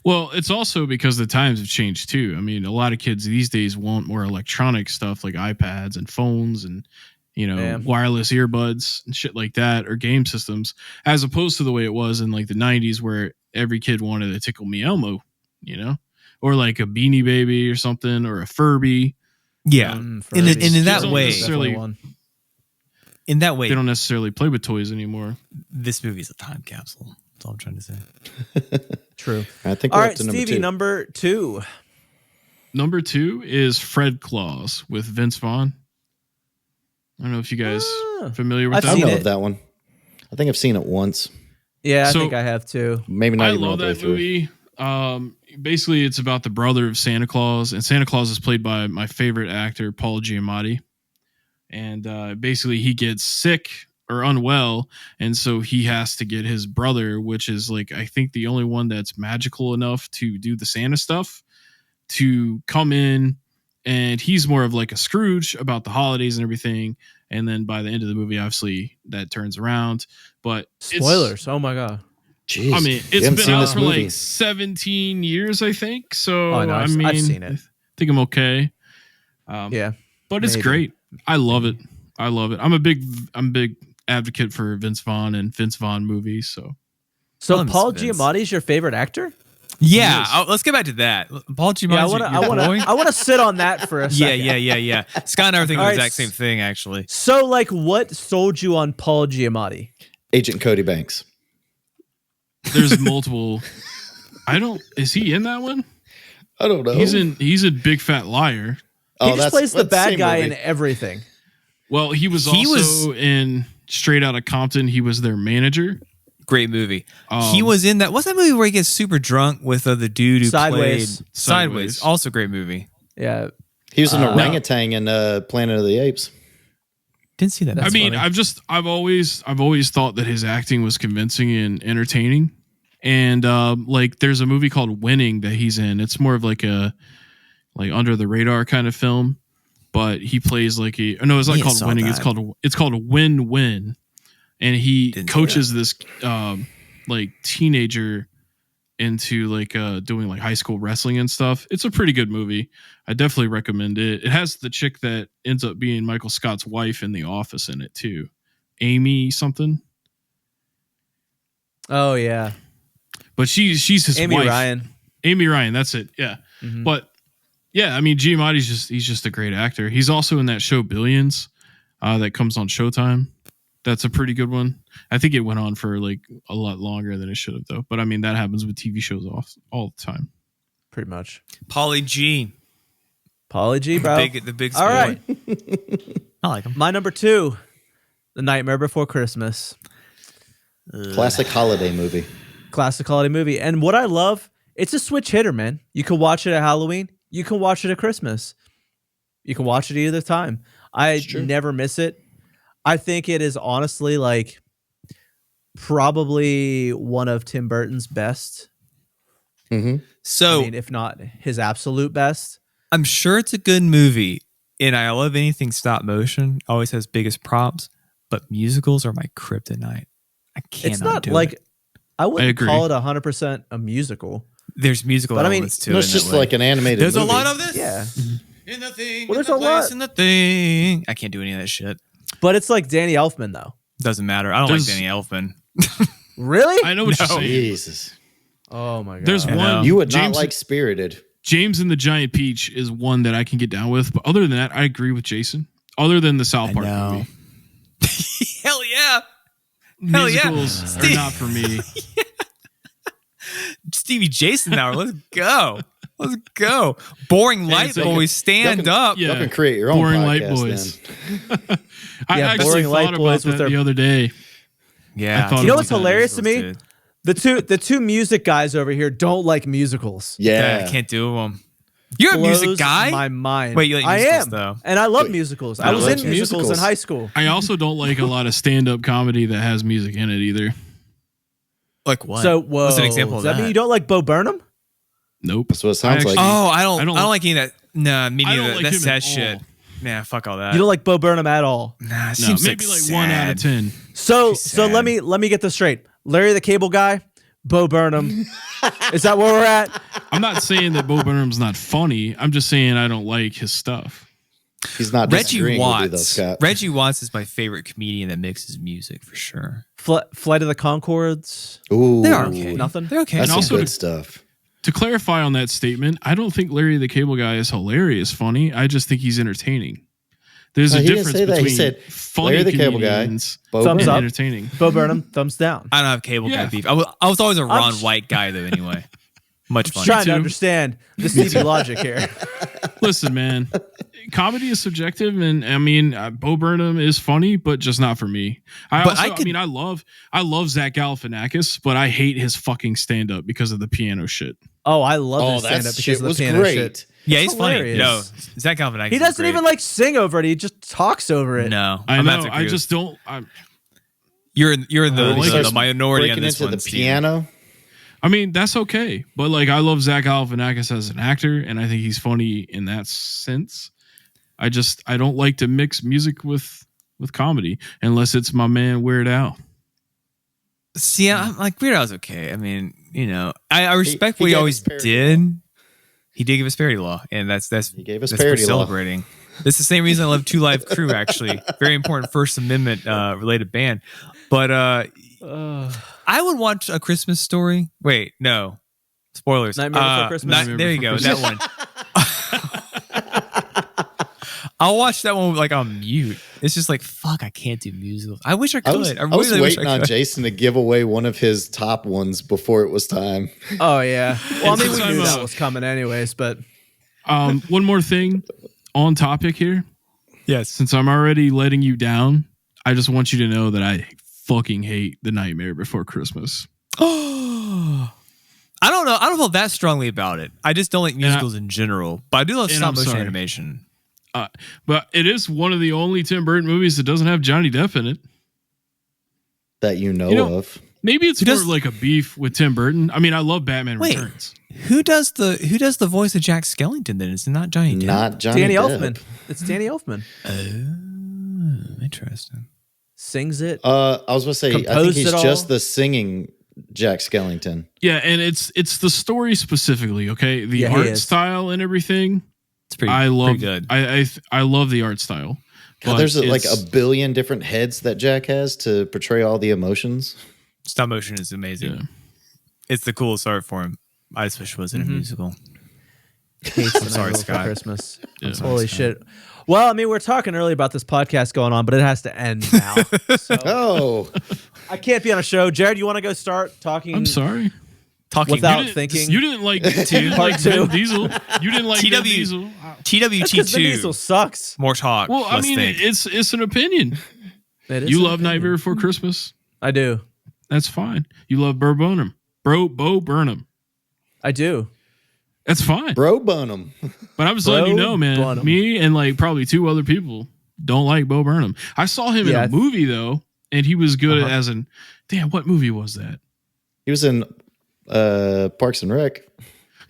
Well, it's also because the times have changed too. I mean, a lot of kids these days want more electronic stuff like iPads and phones and Yeah. wireless earbuds and shit like that, or game systems, as opposed to the way it was in like the 90s where every kid wanted a Tickle Me Elmo, or like a Beanie Baby or something, or a Furby. Yeah, For in, these in, in kids that don't way, necessarily necessarily- one. in that way, They don't necessarily play with toys anymore. this movie's a time capsule. That's all I'm trying to say. True. I think All we're right, up to number Stevie, 2. number 2. Number 2 is Fred Claus with Vince Vaughn. I don't know if you guys Ah. familiar with I've that. I seen know it. of that one. I think I've seen it once. Yeah, I So- think I have too. Maybe not I even all love the way that through. movie. Basically, it's about the brother of Santa Claus, and Santa Claus is played by my favorite actor, Paul Giamatti. And basically, he gets sick or unwell, and so he has to get his brother, which is like I think the only one that's magical enough to do the Santa stuff, to come in. And he's more of like a Scrooge about the holidays and everything. And then by the end of the movie, obviously that turns around. But it's- Spoilers. Oh my god. Jeez. I mean, You it's haven't been seen out this for movie. like 17 years, I think. So Oh, no, I I've mean, seen it. I think I'm okay. Yeah. But it's maybe. great. I love it. I love it. I'm a big advocate for Vince Vaughn and Vince Vaughn movies. So So Love Paul Vince. Giamatti's your favorite actor? Yeah, Yes. let's get back to that. Paul Giamatti's Yeah, your boy? I want to sit on that for a Yeah, second. yeah. Scott and I were thinking All the right, exact same thing, actually. So, like, what sold you on Paul Giamatti? Agent Cody Banks. there's multiple. Is he in that one? I don't know. He's a Big Fat Liar. Oh, He just plays the that's bad same guy movie. in everything. Well, he was He also in Straight Outta Compton. He was their manager. Great movie. He was in that. What's that movie where he gets super drunk with the dude who Sideways. played Sideways? Also, great movie. Yeah. He was an No. orangutan in Planet of the Apes. Didn't see that. That's I mean, funny. I've always thought that his acting was convincing and entertaining. And like there's a movie called Winning that he's in. It's more of like a under the radar kind of film, but he plays like no, it's not Yeah, called saw Winning. that. It's called Win Win. And he Didn't see coaches this like teenager into like doing like high school wrestling and stuff. It's a pretty good movie. I definitely recommend it. It has the chick that ends up being Michael Scott's wife in The Office in it too. Amy something. Oh, yeah. But she's his Amy wife. Ryan. Amy Ryan, that's it. Yeah. Mhm. But yeah, I mean Giamatti's he's just a great actor. He's also in that show Billions that comes on Showtime. That's a pretty good one. I think it went on for like a lot longer than it should have though. But I mean that happens with TV shows all the time. Pretty much. Pauly G. Pauly G, bro. The big All right. I like him. My number 2, The Nightmare Before Christmas. Classic holiday movie. Classic holiday movie. And what I love, it's a switch hitter, man. You can watch it at Halloween. You can watch it at Christmas. You can watch it either time. I true. never miss it. I think it is honestly like probably one of Tim Burton's best. Mm-hmm. So I mean, if not his absolute best. I'm sure it's a good movie, and I love anything stop motion. Always has biggest props, but musicals are my kryptonite. I cannot It's not do like it. I wouldn't agree. call it 100% a musical. There's musical But I mean, elements to No, it. it's in just that way. like an animated There's movie. a lot of this. Yeah. In the thing. Well, in there's the a lot. place, in the thing. I can't do any of that shit. But it's like Danny Elfman though. Doesn't matter. I don't There's- like Danny Elfman. Really? I know what you're No. saying. Jesus. Oh my god. There's I know. one. You would James, not like Spirited. James and the Giant Peach is one that I can get down with. But other than that, I agree with Jason. Other than the South Park movie. Hell yeah. Hell yeah. Musicals are not for me. Stevie Jason now. Let's go. Let's go. Boring light it's like- boys, stand up. Yeah. You can create your own Boring podcast Light Boys. then. I Yeah, actually Boring Light thought Boys about with that their- the other day. Yeah. I thought You know about what's that. hilarious to me? The two music guys over here don't like musicals. Yeah, Yeah. I can't do them. You're a Blows music guy? my mind. Wait, you like I musicals, am, though? and I love Wait, musicals. I I was like in musicals in musicals. high school. I also don't like a lot of stand-up comedy that has music in it either. Like what? So, whoa, What's an example does of that mean that? you don't like Bo Burnham? Nope. That's what it sounds like. Oh, I don't I don't- like any of that. Nah, me I neither. don't like That's him sad at shit. all. Nah, fuck all that. You don't like Bo Burnham at all. Nah, it No, seems maybe like 1 out of sad. 10. So She's so sad. let me get this straight. Larry the Cable Guy, Bo Burnham. Is that where we're at? I'm not saying that Bo Burnham's not funny. I'm just saying I don't like his stuff. He's not Reggie disagreeing with you, though, Watts. Scott. Reggie Watts is my favorite comedian that mixes music for sure. Flight of the Conchords. Ooh, They're okay. Nothing? They're okay. That's And some also good to- stuff. To clarify on that statement, I don't think Larry the Cable Guy is hilarious funny. I just think he's entertaining. There's No, a he didn't difference say that. He between said, funny Larry the Cable Guy, comedians Bo Thumbs and up. entertaining. Bo Burnham, thumbs down. I don't have cable guy Yeah. beef. I was always a Ron sh- White guy though. Anyway, much fun. Trying to too. understand the Stevie logic here. Listen, man, comedy is subjective, and I mean, Bo Burnham is funny, but just not for me. I love Zach Galifianakis, but I hate his fucking stand up because of the piano shit. Oh, I love Oh, his stand that up shit because of the was piano great. shit. Yeah, It's he's funny. No, hilarious. Zach Galifianakis. He is doesn't great. even like sing over it. He just talks over it. No, I I'm know. about to agree I with- just don't. You're the, When he the minority on breaking this into one. the Steven. piano. I mean, that's okay, but like, I love Zach Galifianakis as an actor, and I think he's funny in that sense. I don't like to mix music with comedy unless it's my man Weird Al. See, I'm like Weird Al's okay. I mean, you know, I respect he what he gave always us parody did. He did give us parody law, and that's He gave us that's what we're parody law. celebrating. That's the same reason I love Two Live Crew. Actually, very important First Amendment related band. But I would watch A Christmas Story. Wait, no, spoilers. Nightmare Before Christmas? Nightmare There you Before go. That one. I'll watch that one like on mute. It's just like fuck. I can't do musicals. I wish I could. I really was wish waiting I on could. Jason to give away one of his top ones before it was time. Oh yeah. Well, I mean, we Since knew I'm, that was coming anyways, but One more thing on topic here. Yes. Since I'm already letting you down, I just want you to know that I fucking hate The Nightmare Before Christmas. I don't know. I don't feel that strongly about it. I just don't like musicals in general. But I do love and stop I'm motion sorry. animation. But it is one of the only Tim Burton movies that doesn't have Johnny Depp in it. That you know, You know, of. Maybe it's Who more does- like a beef with Tim Burton. I mean, I love Batman Wait. Returns. Who does the voice of Jack Skellington? Then it's not Johnny Depp. Not Johnny Danny Depp. Elfman. It's Danny Elfman. Oh, interesting. Sings it. I was going to say, I think Composed he's it all? just the singing Jack Skellington. Yeah, and it's the story specifically, okay? The Yeah, he art is. style and everything. It's pretty. I love pretty good. I love the art style. God, But there's like it's- a billion different heads that Jack has to portray all the emotions. Stop motion is amazing. Yeah. It's the coolest art form. I just wish it wasn't a musical. Hates the I'm sorry, Nightmare Before Scott. Christmas. Yeah. Holy shit. Well, I mean, we're talking earlier about this podcast going on, but it has to end now. So Oh, I can't be on a show. Jared, you want to go start talking? I'm sorry. Talking Without You didn't- thinking. You didn't like Part two. Vin Diesel. You didn't like Vin TW. Diesel. That's 'cause Vin Diesel TWT2. sucks. More talk. Well, I less mean, think. it's an opinion. It is You an love opinion. Nightmare Before Christmas. I do. That's fine. You love Bo Burnham. Bo Burnham. I do. That's fine. Bro Bunham. But I'm just letting you Bo know, man. Burnham. Me and like probably two other people don't like Bo Burnham. I saw him Yeah. in a movie though, and he was good Uh-huh. as an. Damn, what movie was that? He was in Parks and Rec.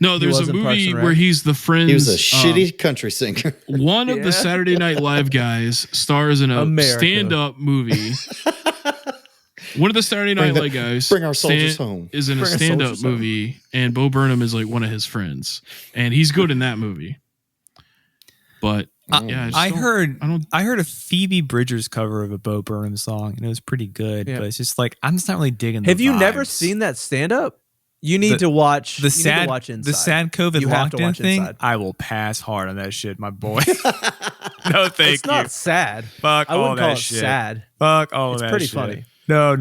No, there's was a in Parks movie and Rec. where he's the friend. He was a shitty country singer. One of Yeah. the Saturday Night Live guys stars in a America. stand-up movie. One of the Saturday Night Bring the- Live guys bring our soldiers home. is in a Bring our stand-up soldiers home. movie, and Bo Burnham is like one of his friends, and he's good in that movie. But yeah, I heard I don't. I heard a Phoebe Bridgers cover of a Bo Burnham song, and it was pretty good. Yeah. But it's just like I'm just not really digging. Have the you never vibes. seen that stand up? You need to watch the sad Inside. the sad COVID You have to locked in watch thing. Inside. I will pass hard on that shit, my boy. No, thank It's you. not sad. Fuck I all wouldn't call that it shit. sad. Fuck all It's that pretty shit. funny. No.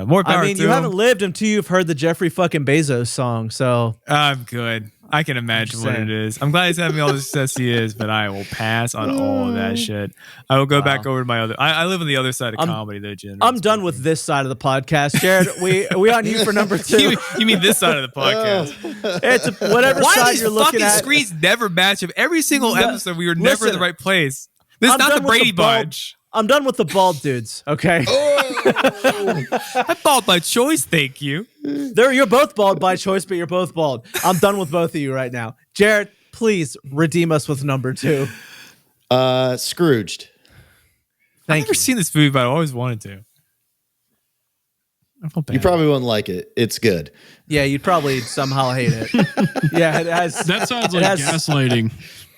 More power I mean, to you him. haven't lived until you've heard the Jeffrey fucking Bezos song. So I'm good. I can imagine what it is. I'm glad he's having all the success he is, but I will pass on all of that shit. I will go back over to my other. I live on the other side of comedy, though, Jen. I'm done with this side of the podcast, Jared. we on you for number 2. you mean this side of the podcast? It's whatever Why side these you're looking fucking at. screens never match up? Every single episode, we were never in the listen, right place. This is I'm not the done with Brady the bald- Bunch. I'm done with the bald dudes. Okay, I bald by choice, thank you. you're both bald by choice, but you're both bald. I'm done with both of you right now. Jared, please redeem us with number 2. Scrooged. I've Thank never you. seen this movie, but I always wanted to. I feel bad. You probably wouldn't like it. It's good. Yeah, you'd probably somehow hate it. Yeah, it has. That sounds it like has- gaslighting.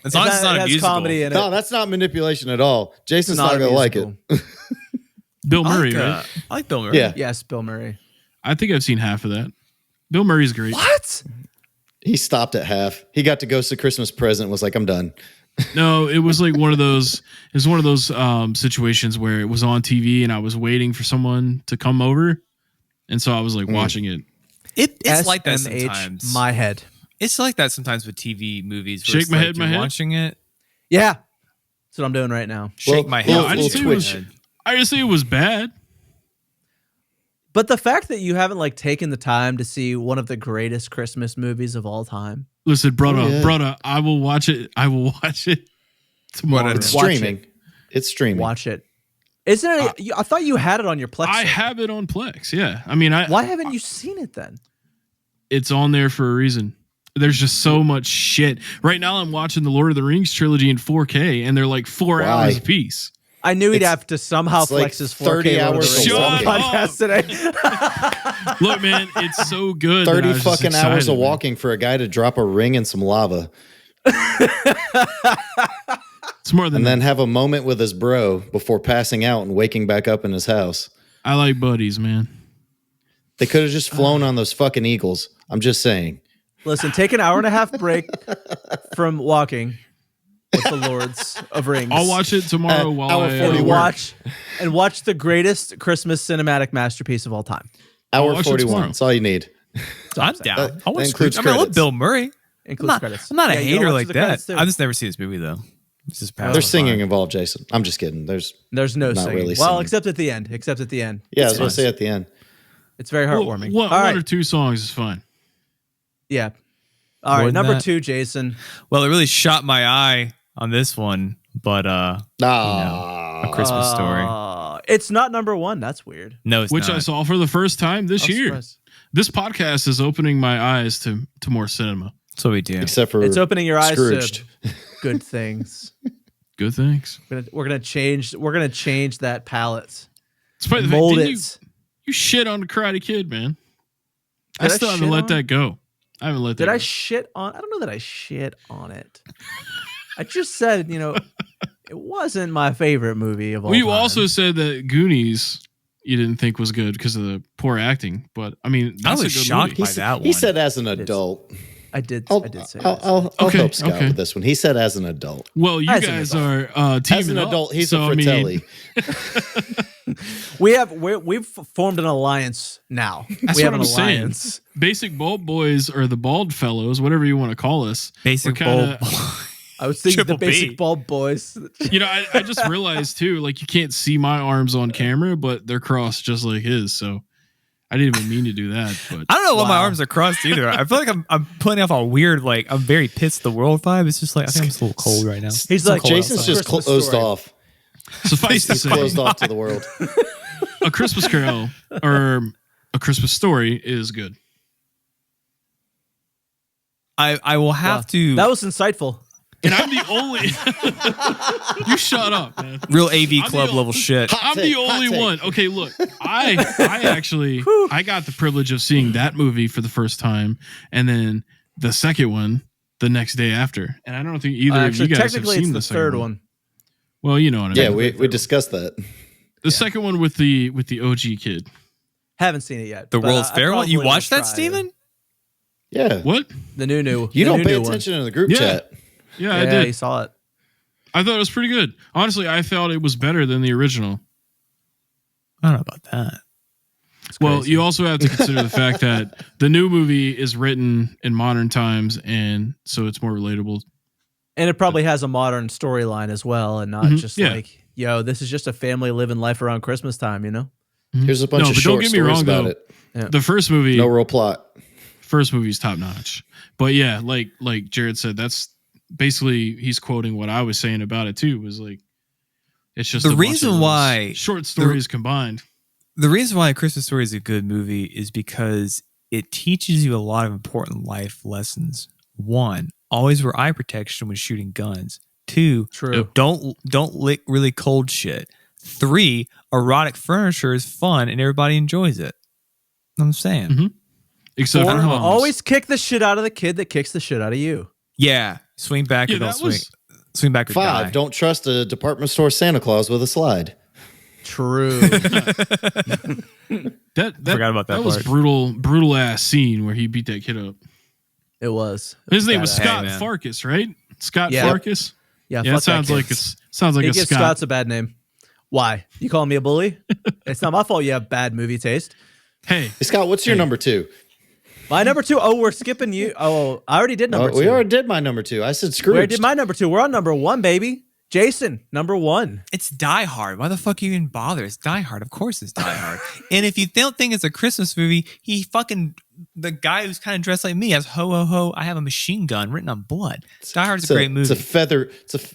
As long as it's not it a has musical. comedy in it. No, that's not manipulation at all. Jason's It's not a going to like musical. it. Bill I Murray, like, right? I like Bill Murray. Yeah. Yes, Bill Murray. I think I've seen half of that. Bill Murray's great. What? He stopped at half. He got to Ghost of Christmas Present and was like, I'm done. No, it was like one of those. It was one of those situations where it was on TV and I was waiting for someone to come over, and so I was like watching it. It's like that SMH, sometimes. my head. It's like that sometimes with TV movies. Where Shake it's my like head, my you're head. watching it. Yeah, that's what I'm doing right now. Shake Well, my head. well, I didn't say it Twitch. was. I didn't say it was bad. But the fact that you haven't like taken the time to see one of the greatest Christmas movies of all time. Listen, brother, Oh, yeah. brother, I will watch it. I will watch it tomorrow. It's Watch streaming. It's streaming. Watch it. Isn't it? I thought you had it on your Plex. I server. have it on Plex. Yeah, I mean, Why haven't you seen it then? it's on there for a reason. There's just so much shit. Right now, I'm watching the Lord of the Rings trilogy in 4K, and they're like 4 Why? hours a piece. I knew he'd It's- have to somehow it's like flex his 30 4K Lord of the hours Rings of on the walking. podcast today. Look, man, it's so good. that 30 I was just fucking hours excited, of man. walking for a guy to drop a ring in some lava It's more than and then have a moment with his bro before passing out and waking back up in his house. I like buddies, man. They could have just flown on those fucking eagles. I'm just saying. Listen, take an hour and a half break from walking with the Lords of Rings. I'll watch it tomorrow while hour I 40 work. watch the greatest Christmas cinematic masterpiece of all time. Hour watch it 41. tomorrow. That's all you need. I'm down. That I want includes I mean, I love credits. Bill Murray. Includes credits. I'm not a Yeah, you hater gotta watch like the that. credits, too. I've just never seen this movie though. It's just passed There's by. singing involved, Jason. I'm just kidding. There's There's no Not singing. really Well, singing. except at the end. Except at the end. yeah, I was It's going to fine. say at the end. It's very heartwarming. One All right. or two songs is fine. Yeah. All More right. than Number that? 2, Jason. Well, it really shot my eye on this one, but A Christmas Story. It's not number 1. That's weird. No, it's Which not. I saw for the first time this I'm year. surprised. This podcast is opening my eyes to more cinema. That's what we do. Except for It's opening your eyes Scrooged. to good things. Good things. We're gonna change that palette. Despite the fact, Mold didn't it. you shit on the Karate Kid, man. I Did I still haven't shit let on that go. I haven't let that Did I go. shit on? I don't know that I shit on it. I just said, it wasn't my favorite movie of all Well, you time. also said that Goonies you didn't think was good because of the poor acting, but I mean, I that's was a good shocked movie. by that He one. said as an adult. I did I'll, say I'll, that. I'll Okay, help Scott okay. with this one. He said as an adult. Well, you As an guys adult. are teaming As an up, adult, he's so, a I mean, Fratelli. We've formed an alliance now. That's we have what an I'm saying. alliance. Basic Bald Boys or the Bald Fellows, whatever you want to call us. Basic we're kinda- Bowl. I was thinking Triple the basic B. bald boys. You know, I just realized too, like you can't see my arms on camera, but they're crossed just like his. So I didn't even mean to do that. But I don't know why my Wow. arms are crossed either. I feel like I'm putting off a weird, like, I'm very pissed the world vibe. It's just like, I think I'm just a little cold right now. He's like, cold Jason's outside. just Christmas closed story. off. suffice to He's say, closed off to the world. A Christmas Carol or A Christmas Story is good. I will have to. That was insightful. And I'm the only. You shut up, man. real AV I'm club the- level shit. I'm take, the hot only take. one. Okay, look, I actually I got the privilege of seeing that movie for the first time, and then the second one the next day after. And I don't think either of Actually, you guys have technically, seen it's the the second third one. Well, you know what I mean. Yeah, we discussed that. The second one with the OG kid. Haven't seen it yet. The but World's I Fair one? You probably will watched that, try to. Steven? Yeah. What? The new. You the don't new pay one. attention in the group Yeah. chat. Yeah, I Yeah, did. you saw it. I thought it was pretty good. Honestly, I felt it was better than the original. I don't know about that. Well, crazy. you also have to consider the fact that the new movie is written in modern times, and so it's more relatable. And it probably has a modern storyline as well, and not Mhm, just yeah. like, yo, this is just a family living life around Christmas time, you know? Here's a bunch No, of but don't short get me stories wrong, about though. it. Yeah. The first movie, No real plot. first movie's top notch. But yeah, like Jared said, that's basically he's quoting what I was saying about it too. Was like, it's just The a bunch of reason little why- short stories combined. The reason why A Christmas Story is a good movie is because it teaches you a lot of important life lessons. One, always wear eye protection when shooting guns. Two, True. don't lick really cold shit. Three, erotic furniture is fun and everybody enjoys it. I'm saying. Mhm. Except Or for moms. always kick the shit out of the kid that kicks the shit out of you. Yeah. Swing back Yeah, or don't that swing. was Swing back or 5, die. don't trust a department store Santa Claus with a slide. True. that Forgot about that was part. brutal ass scene where he beat that kid up. It was. His name was Badass. Scott Hey, man. Farkas, right? Scott Yeah. Farkas. Yeah, Yeah, fuck it sounds that like kid. sounds like He a gives Scott. Scott's a bad name. Why? You calling me a bully? It's not my fault you have bad movie taste. Hey, Hey, Scott, what's your number 2? My number 2. Oh, we're skipping you. Oh, I already did number 2. We already did my number 2. I said We Scrooge. already did my number 2. We're on number 1, baby. Jason, number 1. It's Die Hard. Why the fuck you even bother? It's Die Hard. Of course it's Die Hard. And if you don't think it's a Christmas movie, the guy who's kind of dressed like me has ho ho ho. I have a machine gun written on blood. Die Hard's a great movie. It's a feather.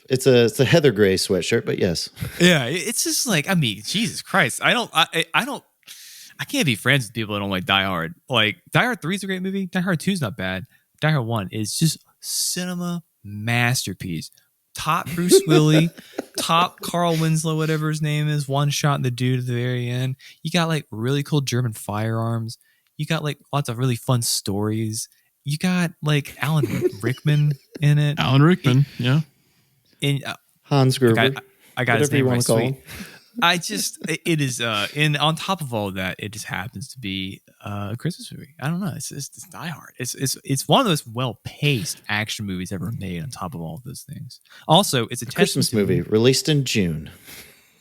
It's a heather gray sweatshirt, but yes. Yeah, it's just like, I mean, Jesus Christ. I can't be friends with people that don't like Die Hard. Like, Die Hard 3 is a great movie. Die Hard 2 is not bad. Die Hard 1 is just cinema masterpiece. Top Bruce Willis, top Carl Winslow, whatever his name is, one shot in the dude at the very end. You got like really cool German firearms. You got like lots of really fun stories. You got like Alan Rickman in it. Alan Rickman. Yeah. And Hans Gruber. I got his whatever you name right. want to call Sweet. him. I just, it is, and on top of all that, it just happens to be a Christmas movie. I don't know. It's Die Hard. It's one of the most well-paced action movies ever made on top of all of those things. Also, it's a Christmas movie released in June.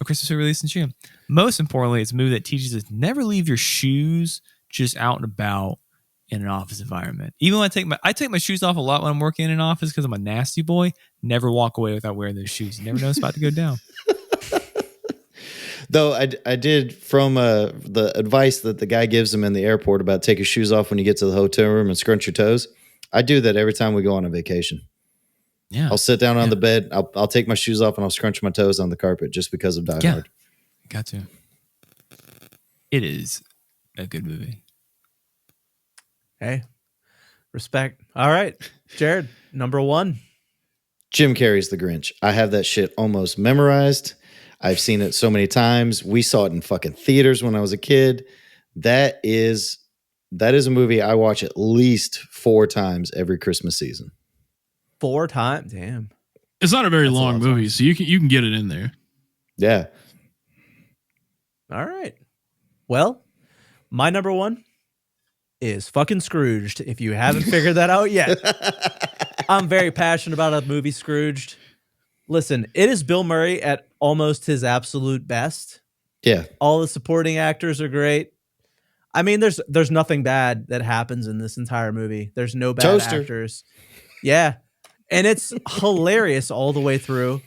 A Christmas movie released in June. Most importantly, it's a movie that teaches us never leave your shoes just out and about in an office environment. Even when I take my shoes off a lot when I'm working in an office because I'm a nasty boy. Never walk away without wearing those shoes. You never know it's about to go down. Though I did, from the advice that the guy gives him in the airport about take your shoes off when you get to the hotel room and scrunch your toes. I do that every time we go on a vacation. Yeah. I'll sit down on the bed. I'll take my shoes off and I'll scrunch my toes on the carpet just because of Die Hard. Got to. It is a good movie. Hey, respect. All right, Jared, number 1. Jim Carrey's The Grinch. I have that shit almost memorized. I've seen it so many times. We saw it in fucking theaters when I was a kid. That is a movie I watch at least 4 times every Christmas season. 4 times? Damn. It's not a very That's a lot long of movie, times. so you can get it in there. Yeah. All right. Well, my number 1 is fucking Scrooged, if you haven't figured that out yet. I'm very passionate about a movie, Scrooged. Listen, it is Bill Murray at almost his absolute best. Yeah. All the supporting actors are great. I mean, there's nothing bad that happens in this entire movie. There's no bad Toaster. actors. Yeah. And it's hilarious all the way through.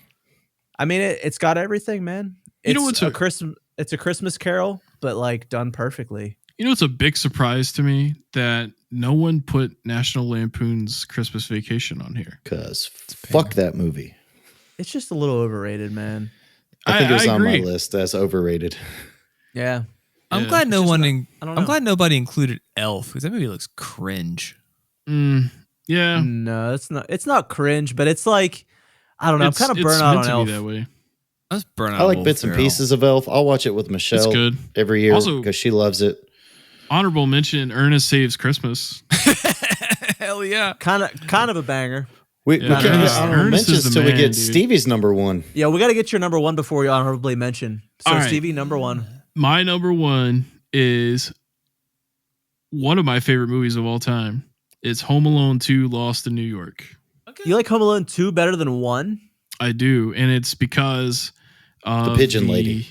I mean, it's got everything, man. You know It's a Christmas Carol, but like done perfectly. You know, it's a big surprise to me that no one put National Lampoon's Christmas Vacation on here. Because fuck that movie. It's just a little overrated, man. I think it was I on my agree. list as overrated. Yeah. I'm Yeah. glad I don't I'm know. glad nobody included Elf because that movie looks cringe. Yeah. No, it's not cringe, but it's like, I don't know. I'm kind of It's burnt out meant on to Elf. be that way. I was burnt out. I like on bits Will and Ferrell. pieces of Elf. I'll watch it with Michelle It's good. every year Also- because she loves it. Honorable mention: Ernest Saves Christmas. Hell yeah. Kind of a banger. We Yeah, can't get Ernest- honorable Ernest is mentions the till we man, get dude. Stevie's number 1. Yeah, we got to get your number 1 before we honorably mention. So, All right. Stevie, number 1. My number 1 is one of my favorite movies of all time. It's Home Alone 2 Lost in New York. Okay. You like Home Alone 2 better than 1? I do, and it's because The pigeon lady.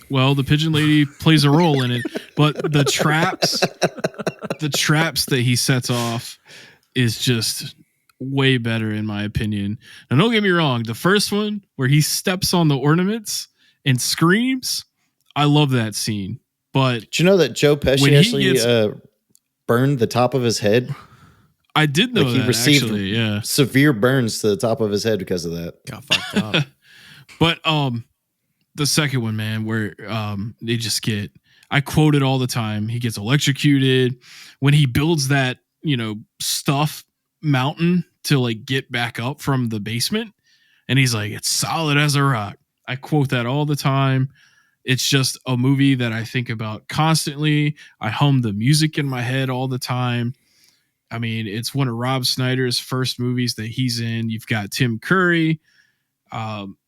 Well, the pigeon lady plays a role in it, but the traps that he sets off is just way better in my opinion. Now, don't get me wrong, the first one where he steps on the ornaments and screams, I love that scene. But Did you know that Joe When Pesci he actually gets- burned the top of his head? I did know Like he that received actually, yeah. severe burns to the top of his head because of that. Got fucked up. But the second one, man, where they just get, I quote it all the time. He gets electrocuted when he builds that, stuff mountain to like get back up from the basement, and he's like, it's solid as a rock. I quote that all the time. It's just a movie that I think about constantly. I hum the music in my head all the time. I mean, it's one of Rob Snyder's first movies that he's in. You've got Tim Curry.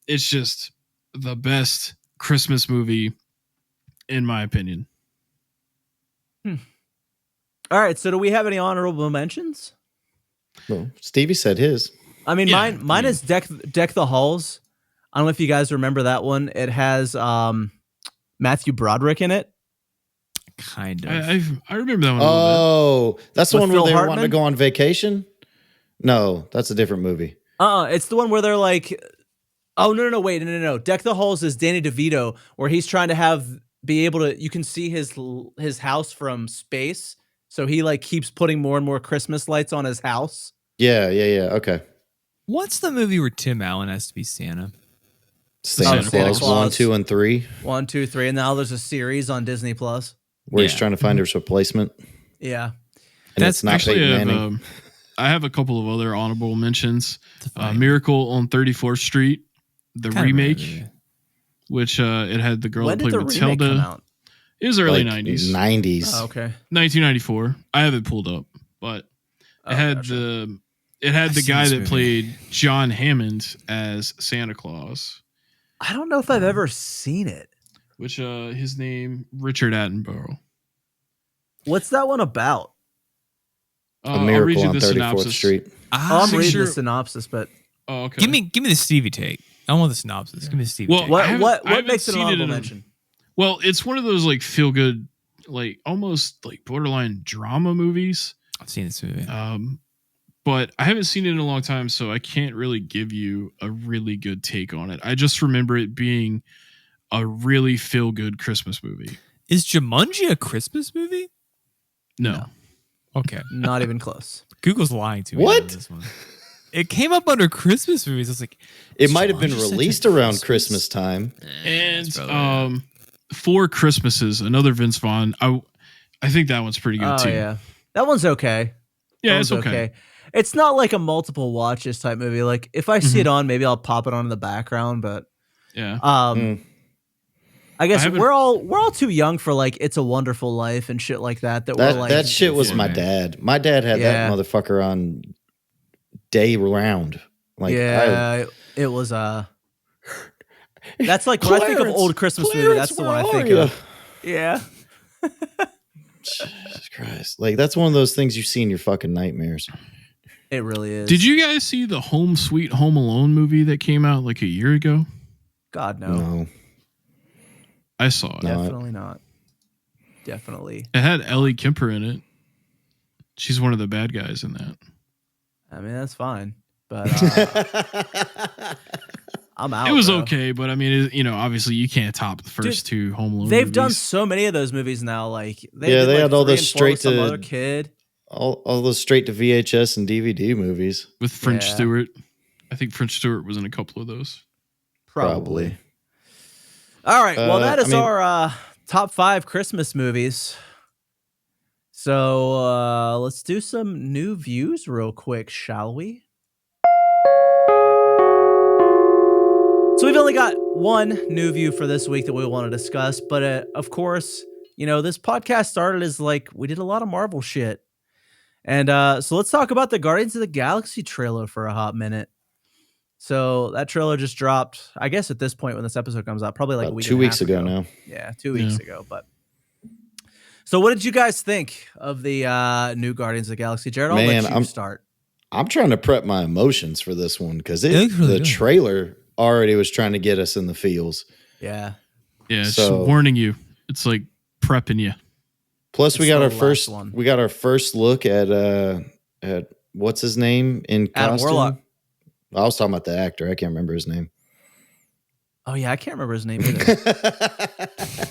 It's just the best Christmas movie, in my opinion. All right, so do we have any honorable mentions? Well, Stevie said his. I mean, Yeah, mine is Deck the Halls. I don't know if you guys remember that one. It has Matthew Broderick in it. Kind of. I remember that one a little Oh, that's the With one where Phil they Hartman? wanted to go on vacation? No, that's a different movie. It's the one where they're like, oh no, wait, no. Deck the Halls is Danny DeVito, where he's trying to be able to. You can see his house from space, so he like keeps putting more and more Christmas lights on his house. Yeah. Okay. What's the movie where Tim Allen has to be Santa? Santa Santa Claus Claus. 1, 2, and 3, 1, 2, 3, and now there's a series on Disney Plus. where he's Yeah. trying to find his replacement. Yeah. And That's it's not actually, Peyton Manning. I have a couple of other honorable mentions. Fine. Miracle on 34th Street, the Kinda remake, remember that. which it had the girl When that did played the remake come Matilda. out? It was early Like 90s. 90s. Oh, okay. 1994. I have it pulled up, but Oh, it had gotcha. the I've seen guy this that movie. played John Hammond as Santa Claus, I don't know if I've ever seen it. which his name Richard Attenborough. What's that one about? A I'll read Miracle you on the 34th synopsis. Street. I'm Six reading year- the synopsis, but Oh, okay. Give me the Stevie take. I want the synopsis. Give me the Stevie Well, take. what I haven't- what I haven't makes it an seen it honorable in a- mention? Well, it's one of those like feel good, like almost like borderline drama movies. I've seen this movie. But I haven't seen it in a long time, so I can't really give you a really good take on it. I just remember it being a really feel good Christmas movie. Is Jumanji a Christmas movie? No. Okay. Not even close. Google's lying to me. What? on this one. It came up under Christmas movies. I was like, It might have been Jumanji such a released around Christmas time. And That's probably Four Christmases, another Vince Vaughn. I think that one's pretty good Oh too. yeah, that one's okay. Yeah, That it's one's okay. It's not like a multiple watches type movie. Like if I see Mhm. it on, maybe I'll pop it on in the background. But Yeah. I guess I haven't- we're all too young for like It's a Wonderful Life and shit like that. That we're like That shit was Yeah. my dad. My dad had Yeah. that motherfucker on day round. Like, yeah, it was That's like when I think of Clarence, old Christmas movie. Clarence, That's the one where I are think ya? of. Yeah. Jesus Christ. Like, that's one of those things you see in your fucking nightmares. It really is. Did you guys see the Home Sweet Home Alone movie that came out like a year ago? God no. No. I saw it. No. Definitely not. Definitely. It had Ellie Kemper in it. She's one of the bad guys in that. I mean, that's fine. But I'm out. It was bro. okay, but I mean, obviously you can't top the first two Home Alone They've movies. done so many of those movies now. Like Yeah, did, they like, had all 3 those and 4 straight with some to- other kid. all those straight to VHS and DVD movies. with French Yeah. Stewart. I think French Stewart was in a couple of those. Probably. All right. Well, that is I mean- our top 5 Christmas movies. So let's do some new views real quick, shall we? So we've only got one new view for this week that we want to discuss, but of course, this podcast started as like we did a lot of Marvel shit, and so let's talk about the Guardians of the Galaxy trailer for a hot minute. So that trailer just dropped, I guess at this point when this episode comes out, probably like a About week 2 and a weeks half ago now. Yeah, 2 weeks ago. But So, what did you guys think of the new Guardians of the Galaxy? Jared, I'll Man, let you start. I'm trying to prep my emotions for this one because It looks really the good. trailer already was trying to get us in the feels. Yeah. Yeah, it's So- just warning you. It's like prepping you. Plus, we It's got the our last first one. we got our first look at what's his name in Adam costume. Warlock. I was talking about the actor. I can't remember his name. Oh, yeah. I can't remember his name either.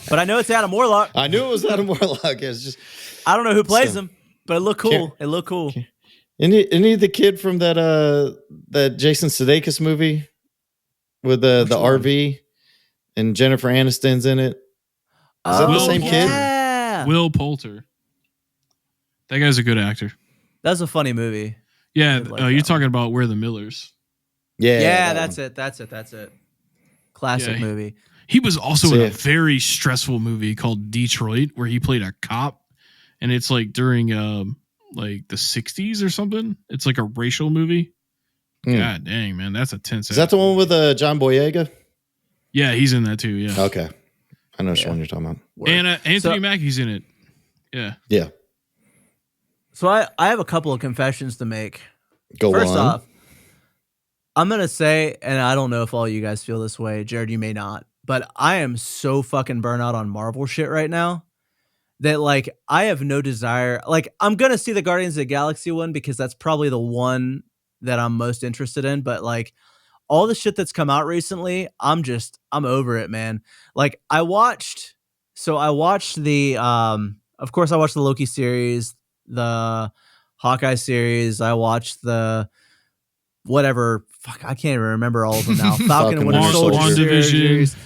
But I know it's Adam Warlock. I knew it was Adam Warlock. It's just I don't know who plays So- him, but it looked cool. Can't- It looked cool. any the kid from that Jason Sudeikis movie with the Which one? RV and Jennifer Aniston's in it. Is that the Will same kid? Yeah. Will Poulter. That guy's a good actor. That's a funny movie. Yeah, I'd like you're that talking about We're the Millers. Yeah, That's one. it. That's it. Classic Yeah. movie. He was also So, in a yeah. very stressful movie called Detroit, where he played a cop, and it's like during like the 60s or something. It's like a racial movie. Hmm. God dang, man, that's a tense. Is that the one with John Boyega? Yeah, he's in that too. Yeah, Okay, I know which one you're talking about. Word. and Anthony So- Mackie's in it. Yeah, Yeah, So I have a couple of confessions to make. go First on. off, I'm going to say, and I don't know if all you guys feel this way, Jared, you may not, but I am so fucking burnt out on Marvel shit right now that like I have no desire. Like I'm going to see the Guardians of the Galaxy one because that's probably the one that I'm most interested in, but like all the shit that's come out recently, I'm over it, man. Like I watched the of course I watched the Loki series, the Hawkeye series, I watched the whatever. Fuck, I can't even remember all of them now. Falcon and Winter Falcon, Soldier WandaVision. series.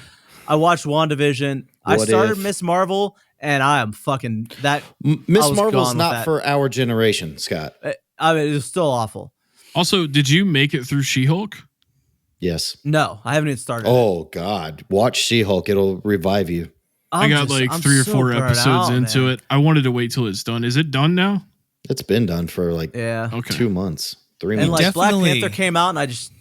I watched WandaVision. I What started If? Miss Marvel, and I am fucking that. Miss I was Marvel's gone with not that. for our generation, Scott. I mean, it was still awful. Also, did you make it through She-Hulk? Yes. No, I haven't even started. Oh God, watch She-Hulk. It'll revive you. I got like 3 or 4 episodes into it. I wanted to wait till it's done. Is it done now? It's been done for like Yeah, Okay. 2 months, 3 and months. like Black Definitely- Panther came out, and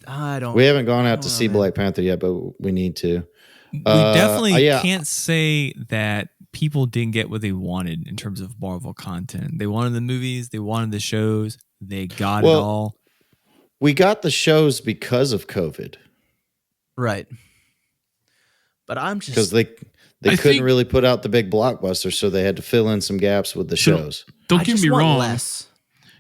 I don't. We haven't gone out to don't see know, man. Black Panther yet, but we need to. We definitely yeah. can't say that people didn't get what they wanted in terms of Marvel content. They wanted the movies, they wanted the shows, they got it Well, all. We got the shows because of COVID, Right. But I'm just because they I couldn't think- really put out the big blockbusters, so they had to fill in some gaps with the So- shows. Don't I get just me want wrong. less.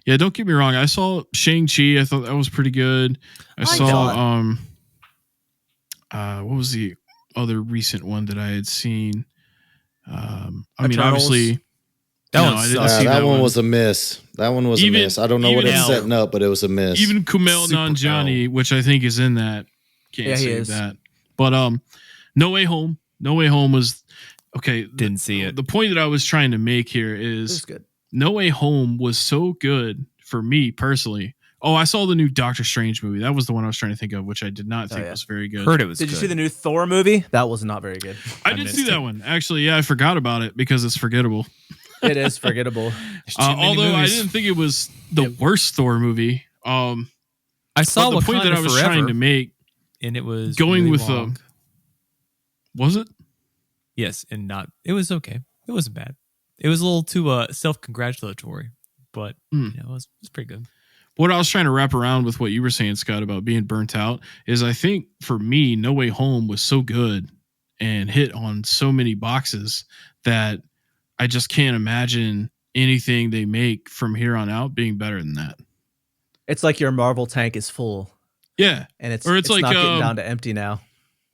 Yeah, don't get me wrong. I saw Shang-Chi. I thought that was pretty good. I saw what was the other recent one that I had seen? I mean, Eternals? obviously, That no, one I didn't sucked. see That one was a miss. That one was Even- a miss. I don't know what even it's L. setting up, but it was a miss. even Kumail Super Nanjiani, which I think is in that. Can't Yeah, he say is. that. But No Way Home. No Way Home was okay. Didn't see it. The point that I was trying to make here It was is good. No Way Home was so good for me personally. Oh, I saw the new Doctor Strange movie. That was the one I was trying to think of, which I did not think yeah. was very good. Heard it was Did you good. see the new Thor movie? That was not very good. I I did missed see that it. one. Actually, yeah, I forgot about it because it's forgettable. It is forgettable. There's too many Although I movies. didn't think it was the worst Thor movie. I saw But the point that I was Forever, trying to make and it was going really with long. was it? Yes, and not. It was okay. It wasn't bad. It was a little too self-congratulatory, but it was pretty good. What I was trying to wrap around with what you were saying, Scott, about being burnt out is I think for me, No Way Home was so good and hit on so many boxes that I just can't imagine anything they make from here on out being better than that. It's like your Marvel tank is full, Yeah. and it's Or it's like, not getting down to empty now.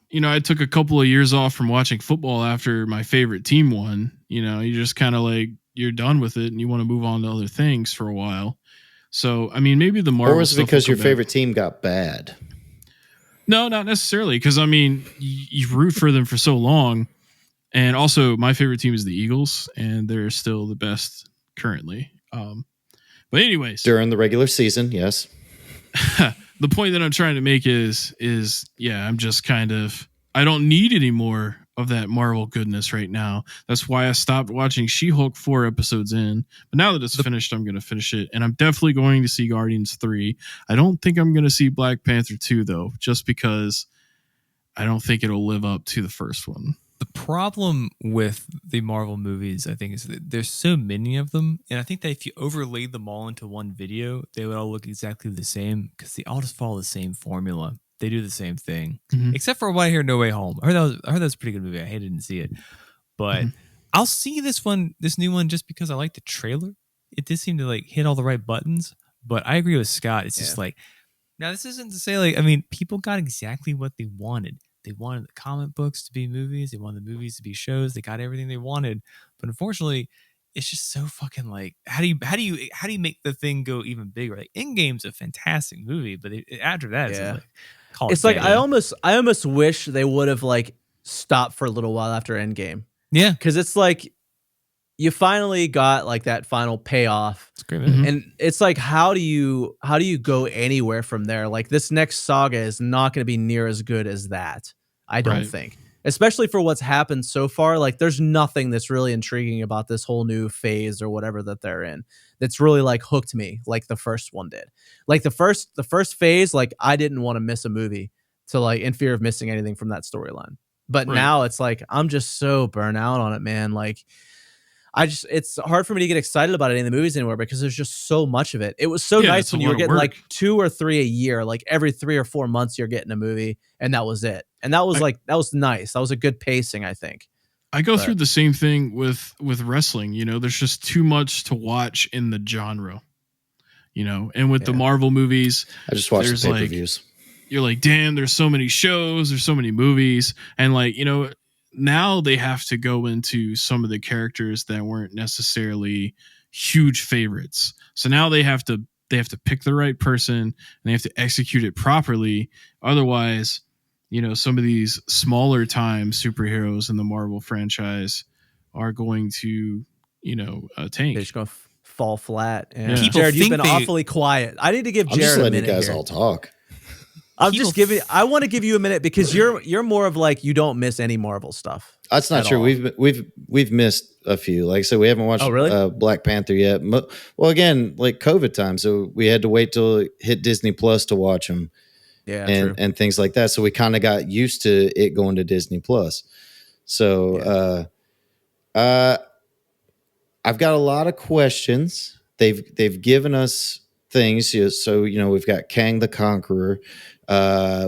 You know, I took a couple of years off from watching football after my favorite team won. You know, you just kind of like, you're done with it and you want to move on to other things for a while. So, I mean, maybe the Marvel or was it stuff because will your come back. favorite team got bad? No, not necessarily. Because I mean, you root for them for so long, and also my favorite team is the Eagles, and they're still the best currently. But anyways, During the regular season, yes. the point that I'm trying to make is yeah, I'm just kind of I don't need any more of that Marvel goodness right now. That's why I stopped watching She-Hulk 4 episodes in. But now that it's finished, I'm going to finish it, and I'm definitely going to see Guardians 3. I don't think I'm going to see Black Panther 2 though, just because I don't think it'll live up to the first one. The problem with the Marvel movies, I think, is that there's so many of them, and I think that if you overlaid them all into one video, they would all look exactly the same because they all just follow the same formula. They do the same thing, except for What I Hear No Way Home. I heard that was a pretty good movie. I hated to see it, but I'll see this new one, just because I like the trailer. It did seem to like hit all the right buttons, but I agree with Scott. It's just like, now this isn't to say like, I mean, people got exactly what they wanted. They wanted the comic books to be movies. They wanted the movies to be shows. They got everything they wanted, but unfortunately, it's just so fucking like, how do you make the thing go even bigger? Like, Endgame's a fantastic movie, but after that, it's just like, it's like I almost wish they would have like stopped for a little while after Endgame. Yeah, because it's like you finally got like that final payoff. It's great movie. And it's like, how do you go anywhere from there? Like, this next saga is not going to be near as good as that. I don't think, especially for what's happened so far. Like, there's nothing that's really intriguing about this whole new phase or whatever that they're in that's really like hooked me like the first one did. Like the first phase, like I didn't want to miss a movie to like in fear of missing anything from that storyline. But now it's like, I'm just so burnt out on it, man. Like, it's hard for me to get excited about any of the movies anymore because there's just so much of it. It was so nice when you were getting like 2 or 3 a year, like every 3 or 4 months you're getting a movie, and that was it. And that was that was nice. That was a good pacing, I think. I go through the same thing with wrestling. You know, there's just too much to watch in the genre. You know, and with the Marvel movies, I just watched the pay-per-views. You're like, damn, there's so many shows, there's so many movies, and like, you know, now they have to go into some of the characters that weren't necessarily huge favorites. So now they have to pick the right person and they have to execute it properly. Otherwise, you know, some of these smaller time superheroes in the Marvel franchise are going to, you know, tank. They're just going to fall flat. Yeah. Jared, you've been awfully quiet. I need to give Jared a minute. I'm just letting you guys here. all talk. I want to give you a minute because you're more of like, you don't miss any Marvel stuff. That's not true. We've missed a few. Like I said, we haven't watched Black Panther yet. Well, again, like COVID time, so we had to wait till it hit Disney Plus to watch them. Yeah, and things like that. So we kind of got used to it going to Disney Plus. So I've got a lot of questions. They've given us things. So, you know, we've got Kang the Conqueror.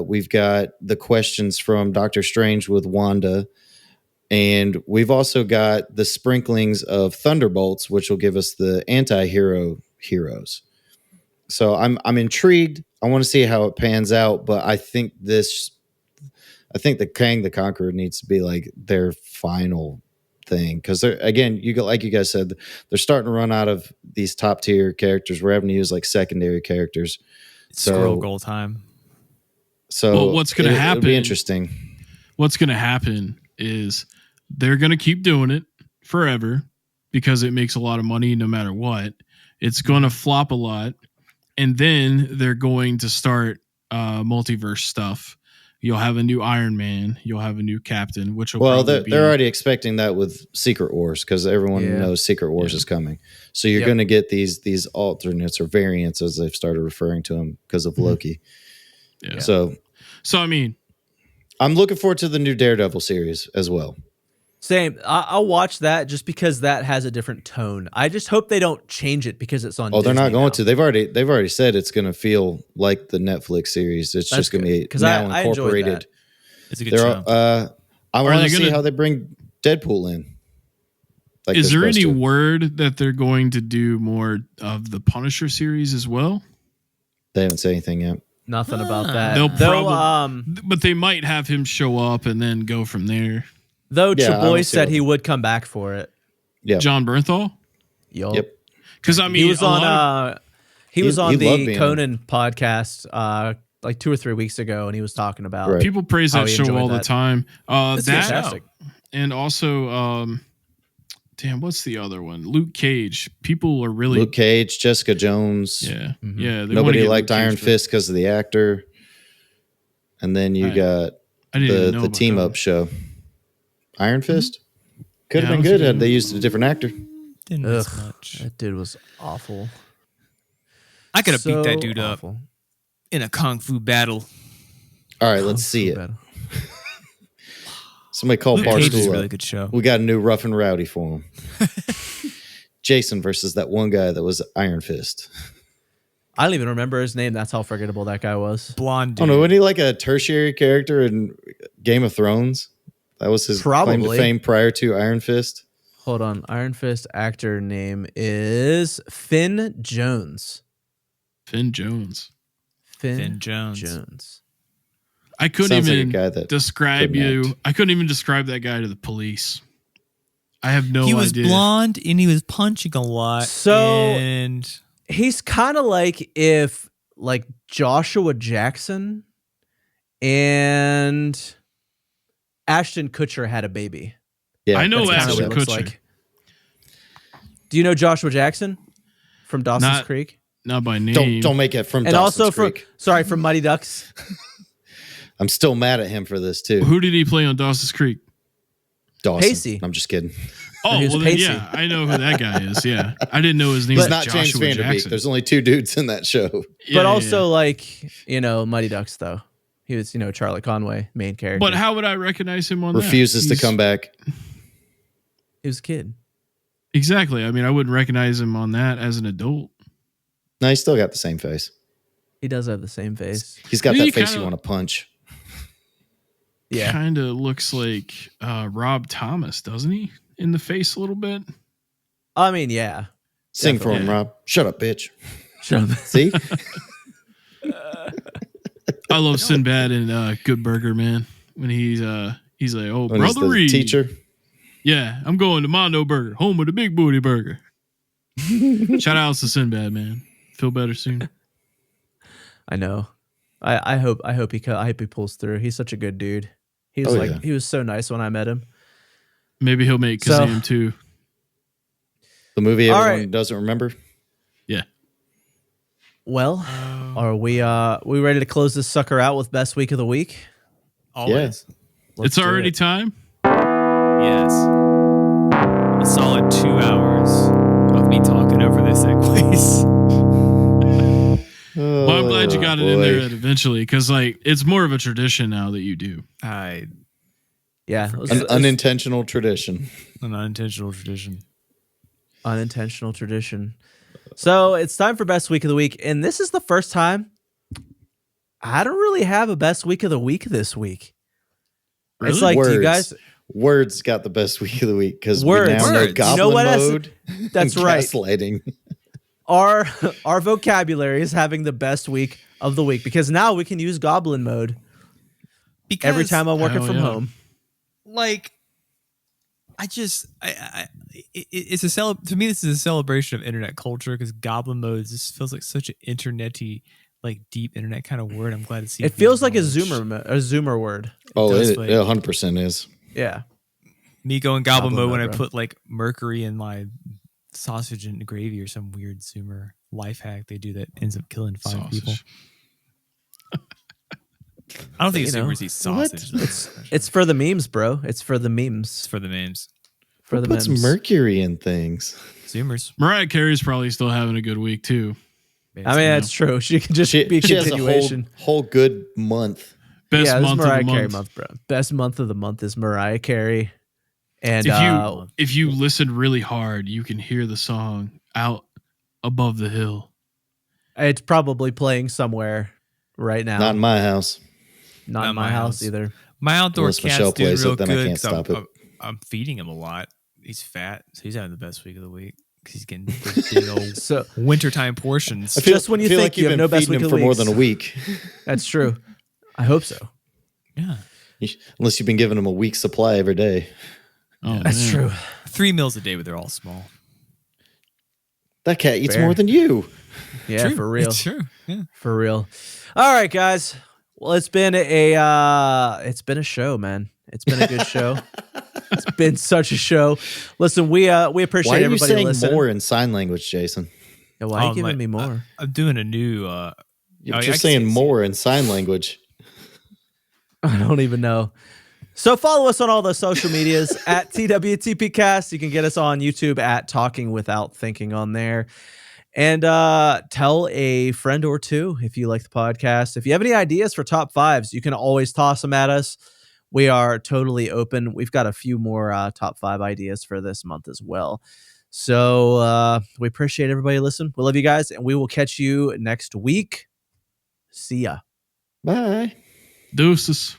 We've got the questions from Doctor Strange with Wanda. And we've also got the sprinklings of Thunderbolts, which will give us the anti-hero heroes. So I'm intrigued. I want to see how it pans out, but I think the Kang the Conqueror needs to be like their final thing, because again, like you guys said, they're starting to run out of these top tier characters. We're having to use like secondary characters. Squirrel goal time. So what's going to happen? It'll be interesting. What's going to happen is they're going to keep doing it forever because it makes a lot of money no matter what. It's going to flop a lot. And then they're going to start multiverse stuff. You'll have a new Iron Man. You'll have a new Captain, which will they're already expecting that with Secret Wars, because everyone knows Secret Wars is coming. So you're going to get these alternates or variants, as they've started referring to them, because of Loki. Yeah. So I mean, I'm looking forward to the new Daredevil series as well. Same. I'll watch that just because that has a different tone. I just hope they don't change it because it's on. Oh, they're Disney not going now. to. They've already said it's going to feel like the Netflix series. It's just going to be now incorporated. It's a good show. I want to see how they bring Deadpool in. Like, is there any word that they're going to do more of the Punisher series as well? They haven't said anything yet. Nothing about that. They'll probably, but they might have him show up and then go from there. Though Chaboy said he would come back for it. Yeah, John Bernthal. Yep. Because I mean, he was on. He was on the Conan podcast like 2 or 3 weeks ago, and he was talking about people praise that show all the time. That's fantastic. And also, what's the other one? Luke Cage. People are really Luke Cage, Jessica Jones. Yeah, yeah. Nobody liked Iron Fist because of the actor. And then you got the team up show. Iron Fist could have been good had they used a different actor. Didn't miss much. That dude was awful. I could have beat that dude up in a kung fu battle. All right, let's see it. Somebody call Luke Cage is a Barstool really up. good show. We got a new Rough and Rowdy for him. Jason versus that one guy that was Iron Fist. I don't even remember his name. That's how forgettable that guy was. Blonde Oh dude. no, wasn't he like a tertiary character in Game of Thrones? That was his claim to Probably. fame prior to Iron Fist. Hold on. Iron Fist actor name is Finn Jones. Finn Jones. Finn Jones. Jones. I couldn't Sounds like a even guy that describe couldn't you. act. I couldn't even describe that guy to the police. I have no He was idea. blonde and he was punching a lot. So- and He's kind of like if like Joshua Jackson and Ashton Kutcher had a baby. Yeah, I know That's kinda Ashton what it looks Kutcher. like. Do you know Joshua Jackson from Dawson's Not- Creek? Not by name. Don't make it from And Dawson's also Creek. from Mighty Ducks. I'm still mad at him for this too. Who did he play on Dawson's Creek? Dawson. Pacey. I'm just kidding. Oh, He was well, then, Pacey. yeah, I know who that guy is. Yeah, I didn't know his name He's was not Joshua James Vanderbeek. Jackson. There's only 2 dudes in that show. Yeah, But yeah, also yeah. like, Mighty Ducks though. He was, Charlie Conway, main character. But how would I recognize him on Refuses that? to come back. He was a kid. Exactly. I mean, I wouldn't recognize him on that as an adult. No, he's still got the same face. He does have the same face. He's got He that face kinda- you want to punch. Yeah. Kind of looks like Rob Thomas, doesn't he? In the face a little bit. I mean, yeah. Sing for him, Definitely. Rob. Shut up, bitch. Show them. See? I love Sinbad in Good Burger, man. When he's like, oh, When he's Brother the Reed. teacher. Yeah, I'm going to Mondo Burger, home of the big booty burger. Shout outs to Sinbad, man. Feel better soon. I know. I hope he pulls through. He's such a good dude. He was Oh, yeah. he was so nice when I met him. Maybe he'll make So- Kazam too. The movie All everyone right. doesn't remember. Yeah. Well, are we ready to close this sucker out with best week of the week? always. Let's It's do already it. time. Yes. A solid 2 hours of me talking over this segues. Well, I'm glad you got it in boy. there eventually, because like it's more of a tradition now that you do. Yeah, An unintentional tradition. An unintentional tradition. unintentional tradition. So it's time for best week of the week, and this is the first time I don't really have a best week of the week this week. Really? It's like, do you guys? Words got the best week of the week because we Words. now know Words. You goblin know what, mode. That's and right. Gaslighting. Our vocabulary is having the best week of the week because now we can use goblin mode Because every time I'm working Hell from yeah. home. like it's a to me this is a celebration of internet culture because goblin mode just feels like such an internety, like deep internet kind of word. I'm glad to see It feels like a acknowledged. Zoomer word. Oh, does it feel like- 100% is. Yeah. Me going goblin Goblin mode when mode, I bro. put like mercury in my sausage and gravy or some weird Zoomer life hack they do that ends up killing 5 people. Sausage. I don't think You know, Zoomers eat sausage. though. It's for the memes, bro. It's for the memes. It's for the names. For Who the puts memes. mercury in things? Zoomers. Mariah Carey's probably still having a good week too. I mean, that's true. She can just She, be a she has a continuation. whole good month. Best Yeah, this is month of Mariah the Carey month. month, bro. Best month of the month is Mariah Carey. And If you listen really hard, you can hear the song out above the hill. it's probably playing somewhere right now. Not in my house. Not in my house either. My outdoor Unless cat's Michelle doing plays real it, then I good. can't 'cause stop it. I'm feeding him a lot. He's fat, so he's having the best week of the week because he's getting those big old So wintertime portions. I feel, Just when you feel think like you you've have been no best feeding week him of for the more weeks. than a week. that's true. I hope so. Yeah, Unless you've been giving him a week's supply every day. Oh, That's man. true. 3 meals a day, but they're all small. That cat eats Fair. more than you. Yeah, True. for real. It's true. Yeah. For real. All right, guys. Well, it's been a show, man. It's been a good show. It's been such a show. Listen, we appreciate Why are you everybody saying listening. more in sign language, Jason? Yeah, why are you Oh, giving me more? I'm doing a new. You're I just can saying see- more in sign language. I don't even know. So follow us on all the social medias at TWTPcast. You can get us on YouTube at Talking Without Thinking on there. And tell a friend or two if you like the podcast. If you have any ideas for top fives, you can always toss them at us. we are totally open. We've got a few more top 5 ideas for this month as well. So we appreciate everybody listening. We love you guys, and we will catch you next week. See ya. Bye. Deuces.